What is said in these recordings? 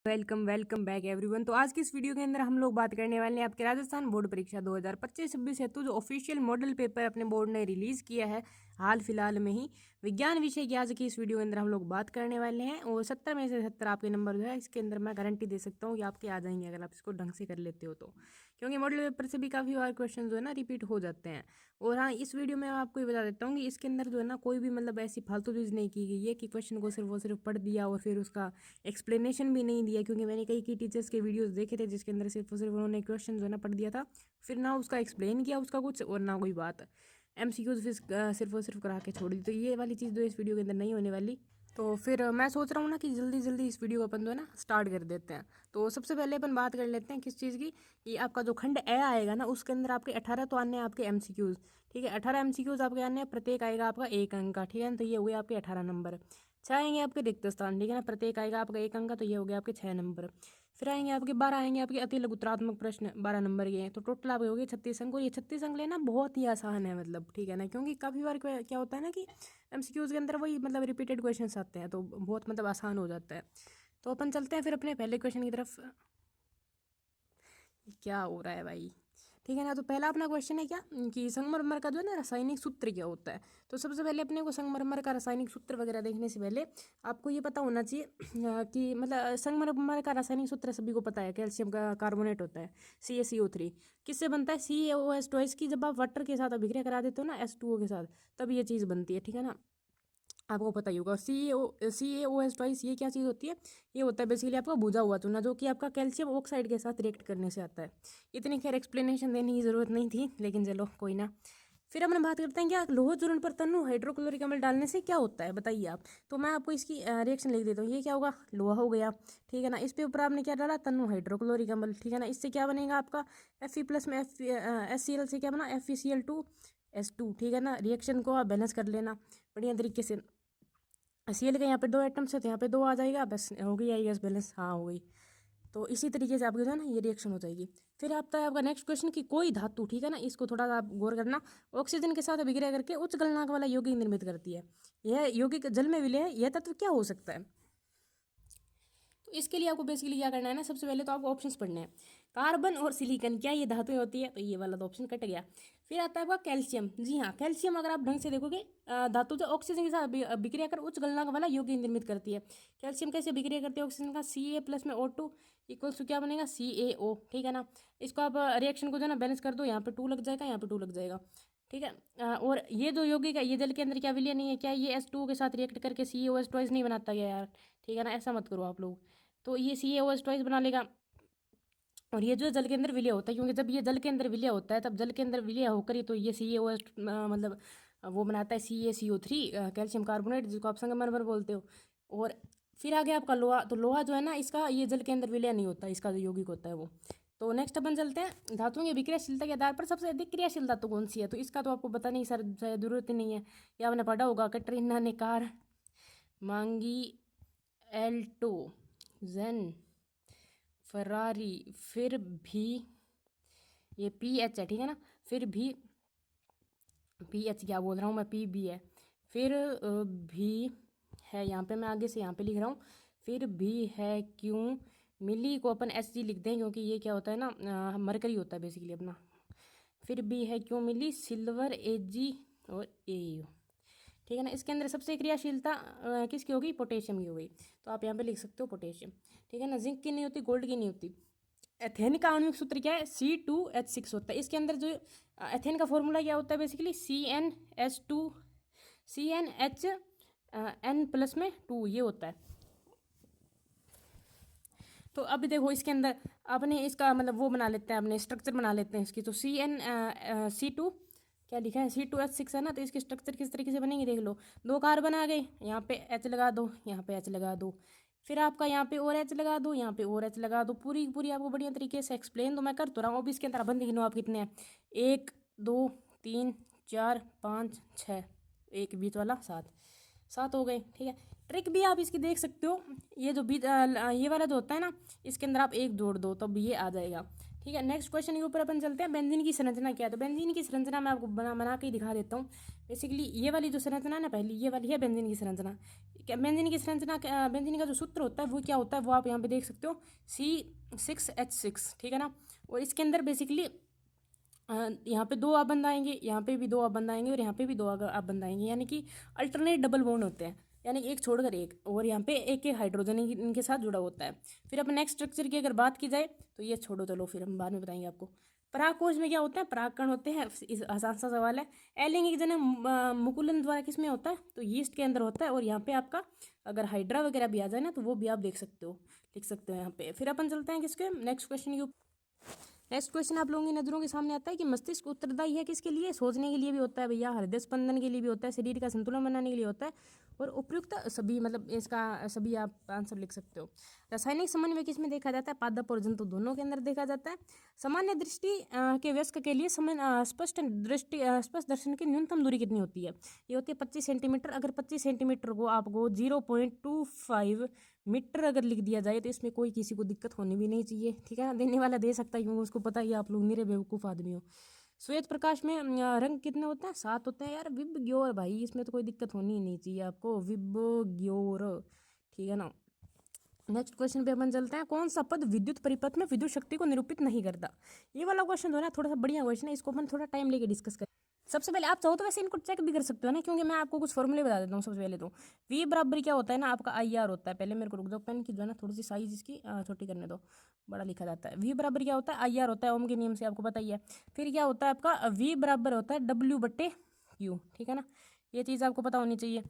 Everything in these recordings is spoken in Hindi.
Welcome back everyone. तो आज की इस वीडियो के अंदर हम लोग बात करने वाले हैं आपके राजस्थान बोर्ड परीक्षा 2025-26 हेतु जो ऑफिशियल मॉडल पेपर अपने बोर्ड ने रिलीज़ किया है हाल फिलहाल में ही विज्ञान विषय की। आज की इस वीडियो के अंदर हम लोग बात करने वाले हैं और 70 में से 70 आपके नंबर जो है इसके अंदर मैं गारंटी दे सकता हूँ कि आपके आ जाएंगे अगर आप इसको ढंग से कर लेते हो तो, क्योंकि मॉडल पेपर से भी काफ़ी बार क्वेश्चन जो है ना रिपीट हो जाते हैं। और हाँ, इस वीडियो में मैं आपको ये बता देता हूँ कि इसके अंदर जो है ना कोई भी मतलब ऐसी फालतू चीज़ नहीं की गई है कि क्वेश्चन को सिर्फ वो सिर्फ पढ़ दिया और फिर उसका एक्सप्लेनेशन भी नहीं दिया, क्योंकि मैंने कई टीचर्स के वीडियोस देखे थे जिसके अंदर सिर्फ और सिर्फ उन्होंने क्वेश्चन जो है ना पढ़ दिया था, फिर ना उसका एक्सप्लेन किया उसका कुछ और ना कोई बात एमसीक्यूज फिर सिर्फ और सिर्फ करा के छोड़ दी। तो ये वाली चीज़ जो इस वीडियो के अंदर नहीं होने वाली। तो फिर मैं सोच रहा हूँ ना कि जल्दी जल्दी इस वीडियो को अपन जो है ना स्टार्ट कर देते हैं। तो सबसे पहले अपन बात कर लेते हैं किस चीज़ की, कि आपका जो खंड ए आएगा ना उसके अंदर आपके 18 तो आने हैं आपके एमसीक्यूज। ठीक है, 18 एमसीक्यूज आपके आने हैं, प्रत्येक आएगा आपका 1 अंक का। ठीक है ना, तो ये हुए आपके 18 नंबर। 6 आएंगे आपके रिक्त स्थान। ठीक है ना, प्रत्येक आएगा आपका 1 अंक का, तो ये हो गया आपके 6 नंबर। फिर आएंगे आपके 12 आएंगे आपके अति लघुत्तरात्मक प्रश्न 12 नंबर के हैं, तो टोटल आपके हो गए 36 अंक। और ये 36 अंक लेना बहुत ही आसान है, मतलब ठीक है ना, क्योंकि काफ़ी बार क्या होता है ना कि एमसीक्यूज के अंदर वही मतलब रिपीटेड क्वेश्चंस आते हैं, तो बहुत मतलब आसान हो जाता है। तो अपन चलते हैं फिर अपने पहले क्वेश्चन की तरफ। क्या हो रहा है भाई? ठीक है ना, तो पहला अपना क्वेश्चन है क्या कि संगमरमर का जो है ना रासायनिक सूत्र क्या होता है। तो सबसे पहले अपने को संगमरमर का रासायनिक सूत्र वगैरह देखने से पहले आपको ये पता होना चाहिए कि मतलब संगमरमर का रासायनिक सूत्र सभी को पता है, कैल्शियम का कार्बोनेट होता है CaCO3। किससे बनता है? CaOH2 की जब आप वाटर के साथ अभिक्रिया करा देते हो ना H2O के साथ, तब ये चीज़ बनती है। ठीक है ना, आपको पता ही होगा। CaOH2 ये क्या चीज़ होती है? ये होता है बेसिकली आपका भुजा हुआ चूना, जो कि आपका कैल्शियम ऑक्साइड के साथ रिएक्ट करने से आता है। इतनी खैर एक्सप्लेनेशन देने की ज़रूरत नहीं थी, लेकिन चलो कोई ना। फिर अपन बात करते हैं क्या लोह चूर्ण पर तनु हाइड्रोक्लोरिक अम्ल डालने से क्या होता है, बताइए आप। तो मैं आपको इसकी रिएक्शन लिख देता हूँ। ये क्या होगा? लोहा हो गया। ठीक है ना, इस पे ऊपर आपने क्या डाला? तनु हाइड्रोक्लोरिक अम्ल। ठीक है ना, इससे क्या बनेगा आपका Fe+ में HCl से क्या बना? FeCl2S2। ठीक है ना, रिएक्शन को आप बैलेंस कर लेना बढ़िया तरीके से। Cl के यहाँ पे 2 एटम्स है तो यहाँ पे 2 आ जाएगा, बस हो गई आई गैस बैलेंस। हाँ हो गई। तो इसी तरीके से आपकी जो है ना ये रिएक्शन हो जाएगी। फिर आता है आपका नेक्स्ट क्वेश्चन कि कोई धातु, ठीक है ना, इसको थोड़ा सा आप गौर करना, ऑक्सीजन के साथ अभिक्रिया करके उच्च गलनांक वाला यौगिक निर्मित करती है। यह यौगिक जल में विलय है, यह तत्व क्या हो सकता है? तो इसके लिए आपको बेसिकली क्या करना है ना, सबसे पहले तो आपको ऑप्शंस पढ़ने हैं। कार्बन और सिलिकॉन क्या ये धातुएं होती है? तो ये वाला तो ऑप्शन कट गया। फिर आता है आपका कैल्शियम। जी हाँ, कैल्शियम अगर आप ढंग से देखोगे धातु जो ऑक्सीजन के साथ अभिक्रिया कर उच्च गलनांक वाला यौगिक निर्मित करती है। कैल्शियम कैसे अभिक्रिया करती है ऑक्सीजन का? Ca+ में O2 इक्वल्स टू क्या बनेगा? CaO। ठीक है ना, इसको आप रिएक्शन को जो है ना बैलेंस कर दो, यहाँ पे 2 लग जाएगा, यहाँ पे 2 लग जाएगा। ठीक है, और ये जो यौगिक है ये जल के अंदर क्या विलय नहीं है क्या? ये H2O के साथ रिएक्ट करके CaOH नहीं बनाता गया यार। ठीक है ना, ऐसा मत करो आप लोग। तो ये CaOH बना लेगा, और ये जो जल के अंदर विलय होता है, क्योंकि जब ये जल के अंदर विलय होता है तब जल के अंदर विलय होकर ही तो ये CaOH मतलब वो बनाता है CaCO3 कैल्शियम कार्बोनेट, जिसको आप संगमरमर बोलते हो। और फिर आगे आपका लोहा। तो लोहा जो है ना इसका ये जल के अंदर विलय नहीं होता, इसका जो यौगिक होता है वो। तो नेक्स्ट अपन चलते हैं धातुओं की विक्रियाशीलता के आधार पर सबसे अधिक क्रियाशील धातु कौन सी है। तो इसका तो आपको पता नहीं सर, शायद जरूरत ही नहीं है, या आपने पढ़ा होगा कटरीना ने कार मांगी एल्टो जेन फरारी। फिर भी ये PH है, ठीक है ना, फिर भी PH क्या बोल रहा हूँ मैं, PB है। फिर भी है, यहाँ पे मैं आगे से यहाँ पे लिख रहा हूँ, फिर भी है क्यों मिली को अपन SG लिखते हैं, क्योंकि ये क्या होता है ना मरकरी होता है बेसिकली अपना। फिर भी है क्यों मिली सिल्वर AG और AU। ठीक है ना, इसके अंदर सबसे क्रियाशीलता किसकी होगी? पोटेशियम की होगी, तो आप यहाँ पे लिख सकते हो पोटेशियम। ठीक है ना, जिंक की नहीं होती, गोल्ड की नहीं होती। एथेन का आणविक सूत्र क्या है? C2H6 होता है। इसके अंदर जो एथेन का फॉर्मूला क्या होता है बेसिकली? CnH2 में 2 ये होता है। तो अभी देखो इसके अंदर अपने इसका मतलब वो बना लेते हैं, अपने स्ट्रक्चर बना लेते हैं इसकी। तो C2 क्या लिखा है? C2H6 है ना, तो इसके स्ट्रक्चर किस तरीके से बनेंगे देख लो। 2 कार्बन आ गए, यहाँ पे H लगा दो, यहाँ पे H लगा दो, फिर आपका यहाँ पे और H लगा दो, यहाँ पे और H लगा दो। पूरी पूरी आपको बढ़िया तरीके से एक्सप्लेन तो मैं कर तो रहा हूँ। अब इसके अंदर अपन देख लो आप कितने हैं, 1 2 3 4 5 6, एक बीच वाला 7 हो गए। ठीक है, ट्रिक भी आप इसकी देख सकते हो। ये जो बीच ये वाला जो होता है ना, इसके अंदर आप 1 जोड़ दो तब ये आ जाएगा। ठीक है, नेक्स्ट क्वेश्चन के ऊपर अपन चलते हैं। बेंजीन की संरचना क्या है? तो बेंजीन की संरचना मैं आपको बना के ही दिखा देता हूँ। बेसिकली ये वाली जो संरचना है ना, पहली ये वाली है बेंजीन की संरचना। बेंजीन की संरचना, बेंजीन का जो सूत्र होता है वो क्या होता है, वो आप यहाँ पे देख सकते हो, C6H6, ठीक है ना। और इसके अंदर बेसिकली यहाँ पे दो आप बंद आएंगे, यहाँ पे भी दो आप बंद आएंगे, और यहाँ पे भी दो आप बंद आएंगे, यानी कि अल्टरनेट डबल बॉन्ड होते हैं, यानी एक छोड़कर एक, और यहाँ पे एक एक हाइड्रोजन इनके साथ जुड़ा होता है। फिर अब नेक्स्ट स्ट्रक्चर की अगर बात की जाए तो ये छोड़ो, चलो फिर हम बाद में बताएंगे आपको। परागकोश में क्या होता है? परागकण होते हैं। इस आसान सा सवाल है। अलैंगिक जनन मुकुलन द्वारा किस में होता है? तो यीस्ट के अंदर होता है। और यहाँ पे आपका अगर हाइड्रा वगैरह भी आ जाए ना तो वो भी आप देख सकते हो, लिख सकते हो यहाँ पे। फिर अपन चलते हैं किसके नेक्स्ट क्वेश्चन के ऊपर। नेक्स्ट क्वेश्चन आप लोगों की नजरों के सामने आता है कि मस्तिष्क उत्तरदायी है किसके लिए? सोचने के लिए भी होता है भैया, हृदय स्पंदन के लिए भी होता है, शरीर का संतुलन बनाने के लिए होता है, और उपयुक्त सभी, मतलब इसका सभी आप आंसर लिख सकते हो। रासायनिक समन्वय किसमें देखा जाता है? पादप और जंतु दोनों के अंदर देखा जाता है। सामान्य दृष्टि के वयस्क के लिए स्पष्ट दर्शन की न्यूनतम दूरी कितनी होती है? ये होती है 25 सेंटीमीटर। अगर 25 सेंटीमीटर को आपको 0.25 मीटर अगर लिख दिया जाए तो इसमें कोई किसी को दिक्कत होनी भी नहीं चाहिए, ठीक है ना। देने वाला दे सकता है क्योंकि उसको पता ही आप लोग निरे बेवकूफ़ आदमी हो। श्वेत प्रकाश में रंग कितने होते हैं? 7 होते हैं यार। विबग्योर भाई, इसमें तो कोई दिक्कत होनी ही नहीं चाहिए आपको, विबग्योर, ठीक है ना। नेक्स्ट क्वेश्चन पे अपन चलते हैं। कौन सा पद विद्युत परिपथ में विद्युत शक्ति को निरूपित नहीं करता? ये वाला क्वेश्चन जो है ना थोड़ा सा बढ़िया क्वेश्चन है, इसको अपन थोड़ा टाइम लेके डिस्कस करें। सबसे पहले आप चाहो तो वैसे इनको चेक भी कर सकते हो ना, क्योंकि मैं आपको कुछ फॉर्मूले बता देता हूँ। सबसे पहले तो V बराबर क्या होता है ना, आपका IR होता है। पहले मेरे को रुक जाओ, पेन की जो है ना थोड़ी सी साइज इसकी छोटी करने दो, बड़ा लिखा जाता है। V बराबर क्या होता है? IR होता है, ओम के नियम से आपको पता ही है। फिर क्या होता है आपका V बराबर होता है W/Q, ठीक है ना। ये चीज़ आपको पता होनी चाहिए।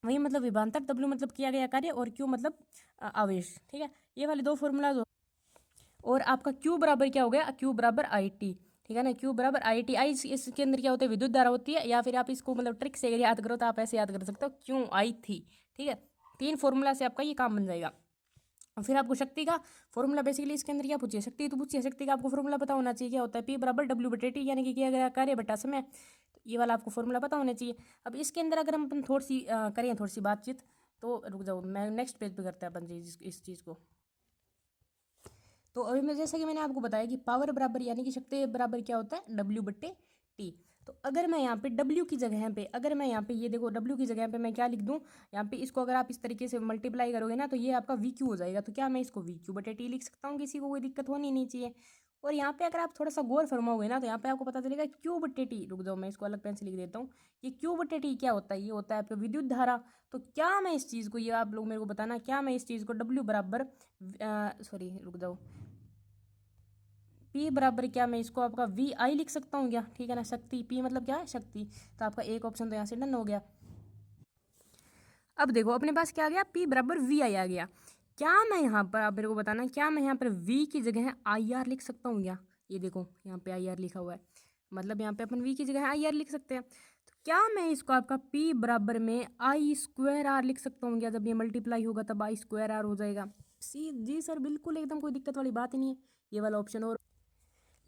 वही मतलब विभवांतर, W मतलब किया गया कार्य, और Q मतलब आवेश, ठीक है। ये वाले दो फॉर्मूला हो। और आपका Q बराबर क्या हो गया? Q बराबर IT, ठीक है ना। Q बराबर IT। आई इसके अंदर क्या होता है? विद्युत धारा होती है। या फिर आप इसको मतलब ट्रिक से अगर याद करो तो आप ऐसे याद कर सकते हो, क्यों आई थी, ठीक है। 3 फॉर्मूला से आपका ये काम बन जाएगा। और फिर आपको शक्ति का फॉर्मूला, बेसिकली इसके अंदर क्या पूछिए? शक्ति तो पूछिए। शक्ति का आपको फॉर्मूला पता होना चाहिए, क्या होता है? P बराबर W/T, यानी कि किया गया कार्य बटा समय। तो ये वाला आपको फॉर्मूला पता होना चाहिए। अब इसके अंदर अगर हम अपन थोड़ी सी करें थोड़ी सी बातचीत, तो रुक जाओ, मैं नेक्स्ट पेज पे करते हैं अपन इस चीज़ को। तो अभी मैं जैसा कि मैंने आपको बताया कि पावर बराबर, यानी कि शक्ति बराबर क्या होता है? W/T। तो अगर मैं यहाँ पे W की जगह पे, अगर मैं यहाँ पे ये देखो W की जगह पे मैं क्या लिख दूँ यहाँ पे, इसको अगर आप इस तरीके से मल्टीप्लाई करोगे ना तो ये आपका VQ हो जाएगा। तो क्या मैं इसको VQ/T लिख सकता हूँ? किसी को कोई दिक्कत होनी नहीं चाहिए। और यहाँ पे अगर आप थोड़ा सा गौर फरमाओगे ना तो यहाँ पे आपको पता चलेगा Q/T। रुक जाओ, मैं इसको अलग पेन से लिख देता हूँ। ये Q/T क्या होता है? ये होता है आपका विद्युत धारा। तो क्या मैं इस चीज़ को, ये आप लोग मेरे को बताना, क्या मैं इस चीज़ को W बराबर, सॉरी रुक जाओ, P बराबर क्या मैं इसको आपका VI लिख सकता हूँ क्या? ठीक है ना। शक्ति, P मतलब क्या है? शक्ति। तो आपका एक ऑप्शन तो यहाँ से डन हो गया। अब देखो अपने पास क्या आ गया? P बराबर VI आ गया। क्या मैं यहाँ पर, आप मेरे को बताना, क्या मैं यहाँ पर V की जगह IR लिख सकता हूँ क्या? ये देखो यहाँ पे IR लिखा हुआ है, मतलब यहाँ पे अपन V की जगह IR लिख सकते हैं। तो क्या मैं इसको आपका P बराबर में I² R लिख सकता हूँ क्या? जब ये मल्टीप्लाई होगा तब I² R हो जाएगा। जी सर, बिल्कुल एकदम कोई दिक्कत वाली बात ही नहीं है, ये वाला ऑप्शन। और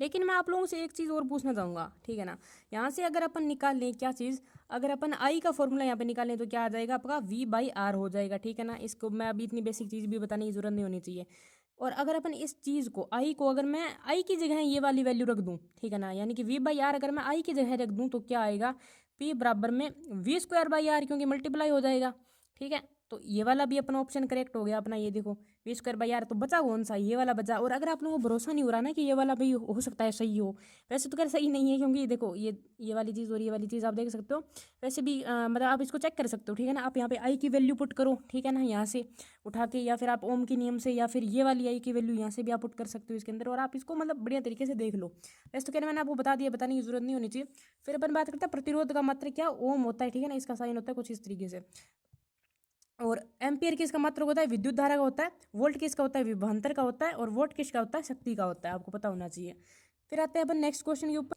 लेकिन मैं आप लोगों से एक चीज़ और पूछना चाहूँगा, ठीक है ना। यहाँ से अगर अपन निकाल लें क्या चीज़, अगर अपन आई का फॉर्मूला यहाँ पे निकालें तो क्या आ जाएगा? आपका V/R हो जाएगा, ठीक है ना। इसको मैं अभी इतनी बेसिक चीज़ भी बताने की जरूरत नहीं होनी चाहिए। और अगर अपन इस चीज़ को आई को, अगर मैं आई की जगह ये वाली वैल्यू रख दूँ, ठीक है ना, यानी कि V/R अगर मैं आई की जगह रख दूँ तो क्या आएगा? P बराबर में V²/R, क्योंकि मल्टीप्लाई हो जाएगा, ठीक है। तो ये वाला भी अपना ऑप्शन करेक्ट हो गया अपना। ये देखो V²/R, तो बचा कौन सा? ये वाला बचा। और अगर आप लोगों को भरोसा नहीं हो रहा ना कि ये वाला भी हो सकता है सही हो, वैसे तो खैर सही नहीं है, क्योंकि देखो ये वाली चीज़ और ये वाली चीज़ आप देख सकते हो। वैसे भी मतलब आप इसको चेक कर सकते हो, ठीक है ना। आप यहाँ पे आई की वैल्यू पुट करो, ठीक है ना, यहाँ से उठा के, या फिर आप ओम के नियम से, या फिर ये वाली आई की वैल्यू यहाँ से भी आप पुट कर सकते हो इसके अंदर, और आप इसको मतलब बढ़िया तरीके से देख लो। वैसे तो खैर मैंने आपको बता दिया, बताने की जरूरत नहीं होनी चाहिए। फिर अपन बात करते हैं प्रतिरोध का मात्रक क्या? ओम होता है, ठीक है ना। इसका साइन होता है कुछ इस तरीके से। और एम्पियर किसका मात्रक होता है? विद्युत धारा का होता है। वोल्ट किसका होता है? विभवांतर का होता है। और वोट किसका होता है? शक्ति का होता है, आपको पता होना चाहिए। फिर आते हैं अपन नेक्स्ट क्वेश्चन के ऊपर।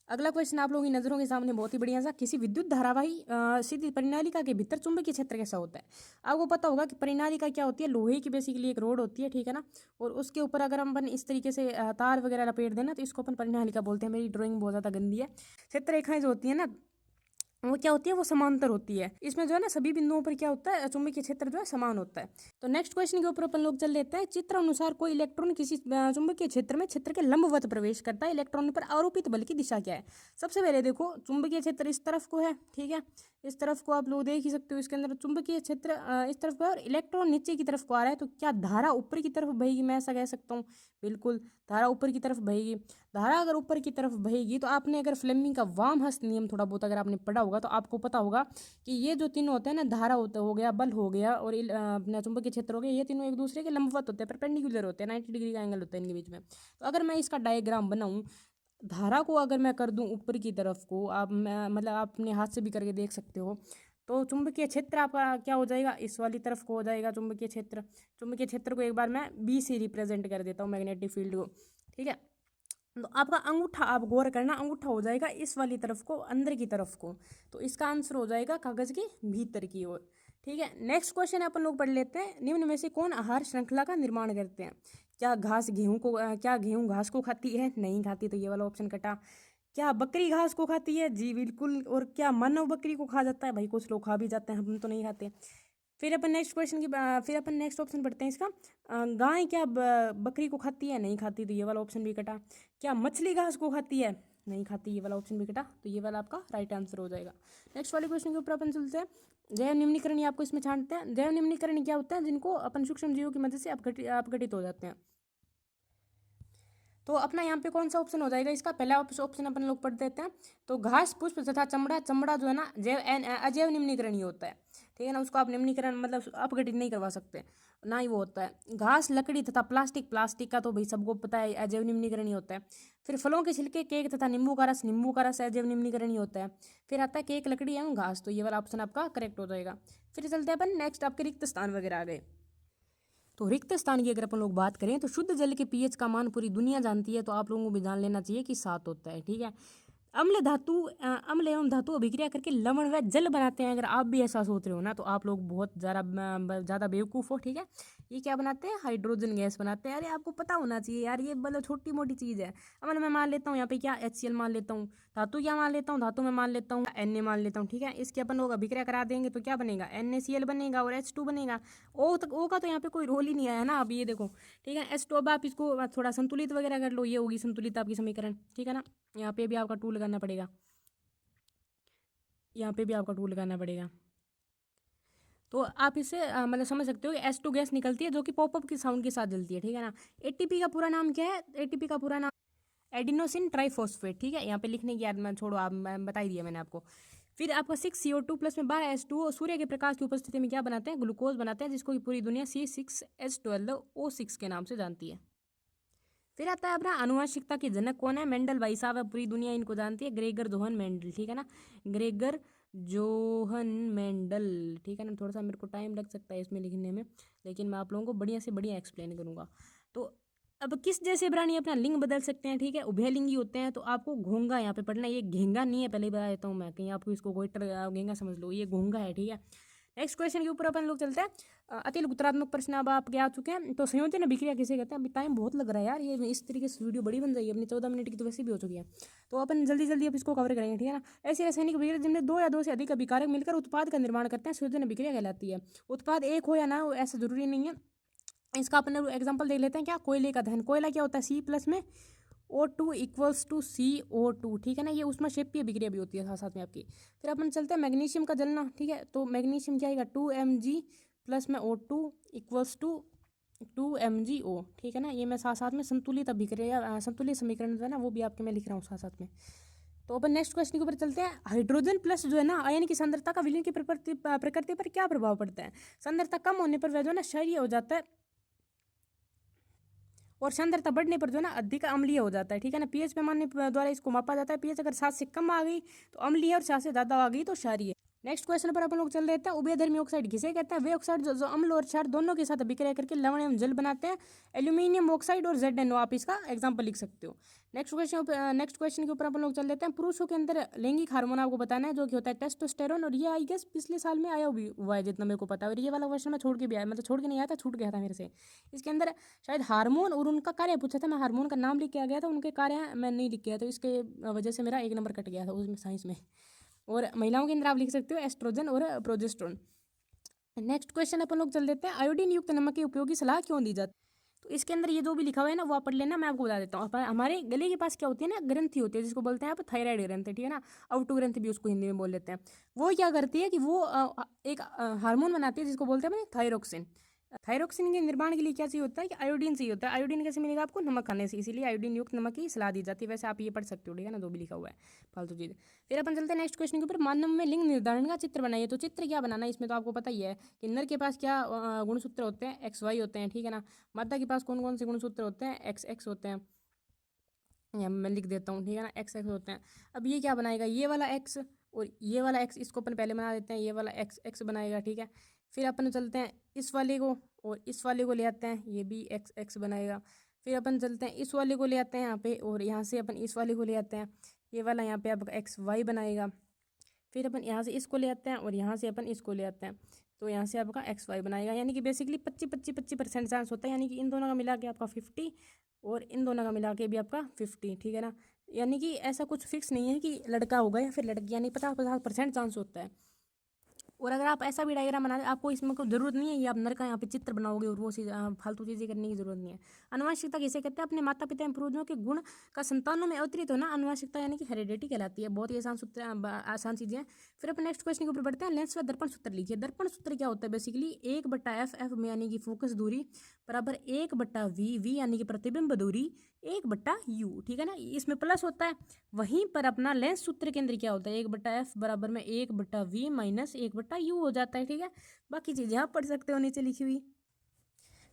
अगला क्वेश्चन आप लोगों की नजरों के सामने बहुत ही बढ़िया सा, किसी विद्युत धारावाही सीधी परिनालिका के भीतर चुंबकीय क्षेत्र कैसा होता है? आपको पता होगा कि परिनालिका क्या होती है? लोहे की बेसिकली एक रोड होती है, ठीक है ना। और उसके ऊपर अगर हम अपन इस तरीके से तार वगैरह लपेट देना तो इसको अपन परिनालिका बोलते हैं। मेरी ड्राइंग बहुत ज़्यादा गंदी है। क्षेत्र रेखाएं जो होती है ना, वो क्या होती है, वो समांतर होती है। इसमें जो है ना सभी बिंदुओं पर क्या होता है, चुंबकीय क्षेत्र जो है समान होता है। तो नेक्स्ट क्वेश्चन के ऊपर अपन लोग चल लेते हैं। चित्र अनुसार कोई इलेक्ट्रॉन किसी चुंबकीय क्षेत्र में क्षेत्र के लंबवत प्रवेश करता है, इलेक्ट्रॉन पर आरोपित बल की दिशा क्या है? सबसे पहले देखो, चुंबकीय क्षेत्र इस तरफ को है, ठीक है, इस तरफ को आप लोग देख ही सकते हो। इसके अंदर चुंबकीय क्षेत्र इस तरफ को है और इलेक्ट्रॉन नीचे की तरफ को आ रहा है, तो क्या धारा ऊपर की तरफ बहेगी? मैं ऐसा कह सकता हूँ, बिल्कुल धारा ऊपर की तरफ बहेगी। धारा अगर ऊपर की तरफ बहेगी तो आपने अगर फ्लेमिंग का वाम हस्त नियम थोड़ा बहुत अगर आपने पढ़ा होगा तो आपको पता होगा कि ये जो तीनों होते हैं ना, धारा होता हो गया, बल हो गया और अपना चुंबकीय क्षेत्र हो गया, ये तीनों एक दूसरे के लंबवत होते हैं, परपेंडिकुलर होते हैं, 90 डिग्री का एंगल होता है इनके बीच में। तो अगर मैं इसका डायग्राम बनाऊं, धारा को अगर मैं कर दूं ऊपर की तरफ को, आप मतलब आप अपने हाथ से भी करके देख सकते हो, तो चुंबकीय क्षेत्र आपका क्या हो जाएगा, इस वाली तरफ को हो जाएगा चुंबकीय क्षेत्र। चुंबकीय क्षेत्र को एक बार मैं बी से रिप्रेजेंट कर देता हूँ, मैग्नेटिक फील्ड को, ठीक है। तो आपका अंगूठा, आप गौर करना, अंगूठा हो जाएगा इस वाली तरफ को, अंदर की तरफ को। तो इसका आंसर हो जाएगा कागज के भीतर की ओर, ठीक है। नेक्स्ट क्वेश्चन अपन लोग पढ़ लेते हैं। निम्न में से कौन आहार श्रृंखला का निर्माण करते हैं? क्या घास गेहूं को क्या गेहूं घास को खाती है? नहीं खाती, तो ये वाला ऑप्शन कटा। क्या बकरी घास को खाती है? जी बिल्कुल। और क्या मानव बकरी को खा जाता है? भाई कुछ लोग खा भी जाते हैं, हम तो नहीं खाते। फिर अपन नेक्स्ट ऑप्शन पढ़ते हैं इसका। गाय क्या बकरी को खाती है? नहीं खाती, तो ये वाला ऑप्शन भी कटा। क्या मछली घास को खाती है? नहीं खाती, ये वाला ऑप्शन भी कटा, तो ये वाला आपका राइट आंसर हो जाएगा। नेक्स्ट वाले क्वेश्चन के ऊपर अपन चलते हैं। जैव निम्नीकरण आपको इसमें छांटते हैं। जैव निम्नीकरण क्या होता है? जिनको अपन सूक्ष्म जीवों की मदद से अपघटित हो जाते हैं। तो अपना यहाँ पे कौन सा ऑप्शन हो जाएगा इसका? पहला ऑप्शन अपन लोग पढ़ देते हैं। तो घास, पुष्प तथा चमड़ा, चमड़ा जो है ना अजैव निम्नीकरणीय होता है, ठीक है ना, उसको आप निम्नीकरण मतलब अपघटित नहीं करवा सकते, ना ही वो होता है। घास, लकड़ी तथा प्लास्टिक, प्लास्टिक का तो भाई सबको पता है अजैव निम्नीकरणीय होता है। फिर फलों के छिलके, केक तथा नींबू का रस, नींबू का रस अजैव निम्नीकरणीय होता है। फिर आता है केक, लकड़ी एवं घास, तो ये वाला ऑप्शन आपका करेक्ट हो जाएगा। फिर चलते हैं अपन नेक्स्ट, आपके रिक्त स्थान वगैरह आ गए। तो रिक्त स्थान की अगर अपन लोग बात करें तो शुद्ध जल के पीएच का मान पूरी दुनिया जानती है, तो आप लोगों को भी जान लेना चाहिए कि 7 होता है, ठीक है। अम्ल एवं धातु अभिक्रिया करके लवण व जल बनाते हैं। अगर आप भी ऐसा सोच रहे हो ना, तो आप लोग बहुत ज़्यादा बेवकूफ़ हो, ठीक है। ये क्या बनाते हैं? हाइड्रोजन गैस बनाते हैं। अरे आपको पता होना चाहिए यार, ये मतलब छोटी मोटी चीज़ है। अब मैं मान लेता हूँ यहाँ पे क्या, HCl मान लेता हूँ। धातु क्या मान लेता हूँ? धातु में मान लेता हूँ Na मान लेता हूँ, ठीक है। इसके अपन लोग अभिक्रिया करा देंगे तो क्या बनेगा? NaCl बनेगा और H2 बनेगा। O का तो यहाँ पे कोई रोल ही नहीं आया ना, अब ये देखो, ठीक है। H2, अब आप इसको थोड़ा संतुलित वगैरह कर लो, ये होगी संतुलित आपकी समीकरण, ठीक है ना। यहाँ पे भी आपका टू लगाना पड़ेगा, यहाँ पे भी आपका टू लगाना पड़ेगा। तो आप इसे मतलब समझ सकते हो कि H2 गैस निकलती है जो कि पॉपअप की साउंड के साथ जलती है, ठीक है ना। ATP का पूरा नाम क्या है? ATP का पूरा नाम एडिनोसिन ट्राइफॉस्फेट, ठीक है। यहाँ पे लिखने की याद मैं छोड़ो, आप मैं बता ही दिया मैंने आपको। फिर आपका 6CO2 प्लस में 12H2O सूर्य के प्रकाश की उपस्थिति में क्या बनाते हैं? ग्लूकोज बनाते हैं, जिसको कि पूरी दुनिया C6H12O6 के नाम से जानती है। फिर आता है अपना आनुवंशिकता के जनक कौन है? मेंडल भाई साहब है, पूरी दुनिया इनको जानती है, ग्रेगर जोहन मेंडल, ठीक है ना, ग्रेगर जोहन मेंडल, ठीक है ना। थोड़ा सा मेरे को टाइम लग सकता है इसमें लिखने में, लेकिन मैं आप लोगों को बढ़िया से बढ़िया एक्सप्लेन करूंगा। तो अब किस जैसे प्राणी अपना लिंग बदल सकते हैं? ठीक है, उभयलिंगी होते हैं। तो आपको घोंगा यहाँ पे पढ़ना है, ये घेंगा नहीं है, पहले ही बता देता हूँ मैं, कहीं आपको इसको गोइटर घेंगा समझ लो, ये घोंगा है, ठीक है। नेक्स्ट क्वेश्चन के ऊपर अपन लोग चलते हैं। अति उत्तरात्मक प्रश्न अब आपके आ चुके हैं। तो संयोजन अभिक्रिया किसे कहते हैं? अभी टाइम बहुत लग रहा है यार, ये इस तरीके से वीडियो बड़ी बन जाएगी अपनी, 14 मिनट की तो वैसे भी हो चुकी है। तो अपन जल्दी जल्दी अब इसको कवर करेंगे, ठीक है ना। ऐसी रासायनिक अभिक्रिया जिनमें दो या दो से अधिक अभिकारक मिलकर उत्पाद का निर्माण करते हैं, संयोजन अभिक्रिया कहलाती है। उत्पाद एक हो या ना हो ऐसा जरूरी नहीं है। इसका अपन एग्जाम्पल देख लेते हैं। क्या? कोयले का दहन। कोयला क्या होता है? C+ में O2 इक्वल्स टू CO2, ठीक है ना। ये उसमें शेपीय अभिक्रिया भी होती है साथ साथ में आपकी। फिर अपन चलते हैं मैग्नीशियम का जलना, ठीक है। तो मैग्नीशियम क्या आएगा? 2Mg प्लस में O2 इक्वल्स टू 2MgO, ठीक है ना। ये मैं साथ साथ में संतुलित अभिक्रिया संतुलित समीकरण जो है ना, वो भी आपके मैं लिख रहा हूँ साथ साथ में। तो अपन नेक्स्ट क्वेश्चन के ऊपर चलते हैं। हाइड्रोजन प्लस जो है ना, आयन की सांद्रता का विलयन की प्रकृति पर क्या प्रभाव पड़ता है? सांद्रता कम होने पर वह जो है ना क्षारीय हो जाता है, और सांद्रता बढ़ने पर जो है ना अधिक अम्लीय हो जाता है, ठीक है ना। पीएच पैमाने द्वारा इसको मापा जाता है। पीएच अगर 7 से कम आ गई तो अम्लीय, और 7 से ज़्यादा आ गई तो क्षारीय। नेक्स्ट क्वेश्चन पर अपन लोग चल रहे हैं। उभयधर्मी ऑक्साइड किसे कहते हैं? वे ऑक्साइड जो अम्ल और क्षार दोनों के साथ अभिक्रिया करके लवण एवं जल बनाते हैं। एल्यूमिनियम ऑक्साइड और ZnO, आप इसका एग्जाम्पल लिख सकते हो। नेक्स्ट क्वेश्चन के ऊपर अपन लोग चल लेते हैं। पुरुषों के अंदर लैंगिक हार्मोन आपको बताना है, जो कि होता है टेस्टोस्टेरोन, और ये आई गेस पिछले साल में आया भी हुआ है जितना मेरे को पता है। और ये वाला क्वेश्चन मैं छोड़ के भी आया, मतलब छोड़ के नहीं आया था, छूट गया था मेरे से। इसके अंदर शायद हार्मोन और उनका कार्य पूछा था, मैं हार्मोन का नाम लिख के आ गया था, उनके कार्य मैं नहीं लिख के आया, तो इसके वजह से मेरा 1 नंबर कट गया था उसमें साइंस में। और महिलाओं के अंदर आप लिख सकते हो एस्ट्रोजन और प्रोजेस्टेरोन। नेक्स्ट क्वेश्चन अपन लोग चल देते हैं, आयोडीन युक्त नमक की उपयोग की सलाह क्यों दी जाती है? तो इसके अंदर ये जो भी लिखा हुआ है ना वो आप पढ़ लेना, मैं आपको बता देता हूँ। हमारे गले के पास क्या होती है ना, ग्रंथि होती है जिसको बोलते हैं आप थायराइड ग्रंथि, ठीक है ना, आउटो ग्रंथि भी उसको हिंदी में बोल लेते हैं। वो क्या करती है कि वो एक हार्मोन बनाती है जिसको बोलते हैं थायरोक्सिन। थायरोक्सिन के निर्माण के लिए क्या चाहिए होता है कि आयोडीन चाहिए होता है। आयोडीन कैसे मिलेगा आपको? नमक खाने से, इसीलिए आयोडीन युक्त नमक की सलाह दी जाती है। वैसे आप ये पढ़ सकते हो, ठीक है ना, जो भी लिखा हुआ है फालतू चीज़। फिर अपन चलते हैं नेक्स्ट क्वेश्चन के ऊपर, मानव में लिंग निर्धारण का चित्र बनाइए। तो चित्र क्या बनाना है इसमें तो आपको पता ही है कि नर के पास क्या गुणसूत्र होते हैं, एक्स वाई होते हैं, ठीक है ना। मादा के पास कौन कौन से गुणसूत्र होते हैं, एक्स एक्स होते हैं, यहाँ मैं लिख देता हूँ, ठीक है ना, एक्स एक्स होते हैं। अब ये क्या बनाएगा, ये वाला एक्स और ये वाला एक्स, इसको अपन पहले बना देते हैं, ये वाला एक्स एक्स बनाएगा, ठीक है। फिर अपन चलते हैं इस वाले को और इस वाले को ले आते हैं, ये भी एक्स एक्स बनाएगा। फिर अपन चलते हैं इस वाले को ले आते हैं यहाँ पे, और यहाँ से अपन इस वाले को ले आते हैं, ये वाला यहाँ पे आपका एक्स वाई बनाएगा। फिर अपन यहाँ से इसको ले आते हैं और यहाँ से अपन इसको ले आते हैं, तो यहाँ से आपका एक्स वाई बनाएगा। यानी कि बेसिकली 25-25-25% चांस होता है, यानी कि इन दोनों का मिला के आपका 50 और इन दोनों का मिला के भी आपका 50, ठीक है ना। यानी कि ऐसा कुछ फिक्स नहीं है कि लड़का होगा या फिर लड़की, यानी 50-50% चांस होता है। और अगर आप ऐसा भी डायग्राम बना, आपको इसमें कोई जरूरत नहीं है ये आप नर का यहाँ पे चित्र बनाओगे और वो फालतू चीज़ें करने की जरूरत नहीं है। आनुवंशिकता किसे कहते हैं? अपने माता पिता एवं पूर्वजों के गुण का संतानों में अवतरित होना आनुवंशिकता यानी कि हेरिडिटी कहलाती है। बहुत ही आसान सूत्र, आसान चीज़ें हैं। फिर अपन नेक्स्ट क्वेश्चन के ऊपर बढ़ते हैं, लेंस व दर्पण सूत्र लिखिए। दर्पण सूत्र क्या होता है? बेसिकली 1/f, एफ में यानी कि फोकस दूरी बराबर 1/v, वी यानी कि प्रतिबिंब दूरी 1/u, ठीक है ना, इसमें प्लस होता है। वहीं पर अपना लेंस सूत्र के अंदर क्या होता है, 1/f बराबर में 1/v माइनस 1/u हो जाता है, ठीक है। बाकी चीजें आप पढ़ सकते हो नीचे लिखी हुई।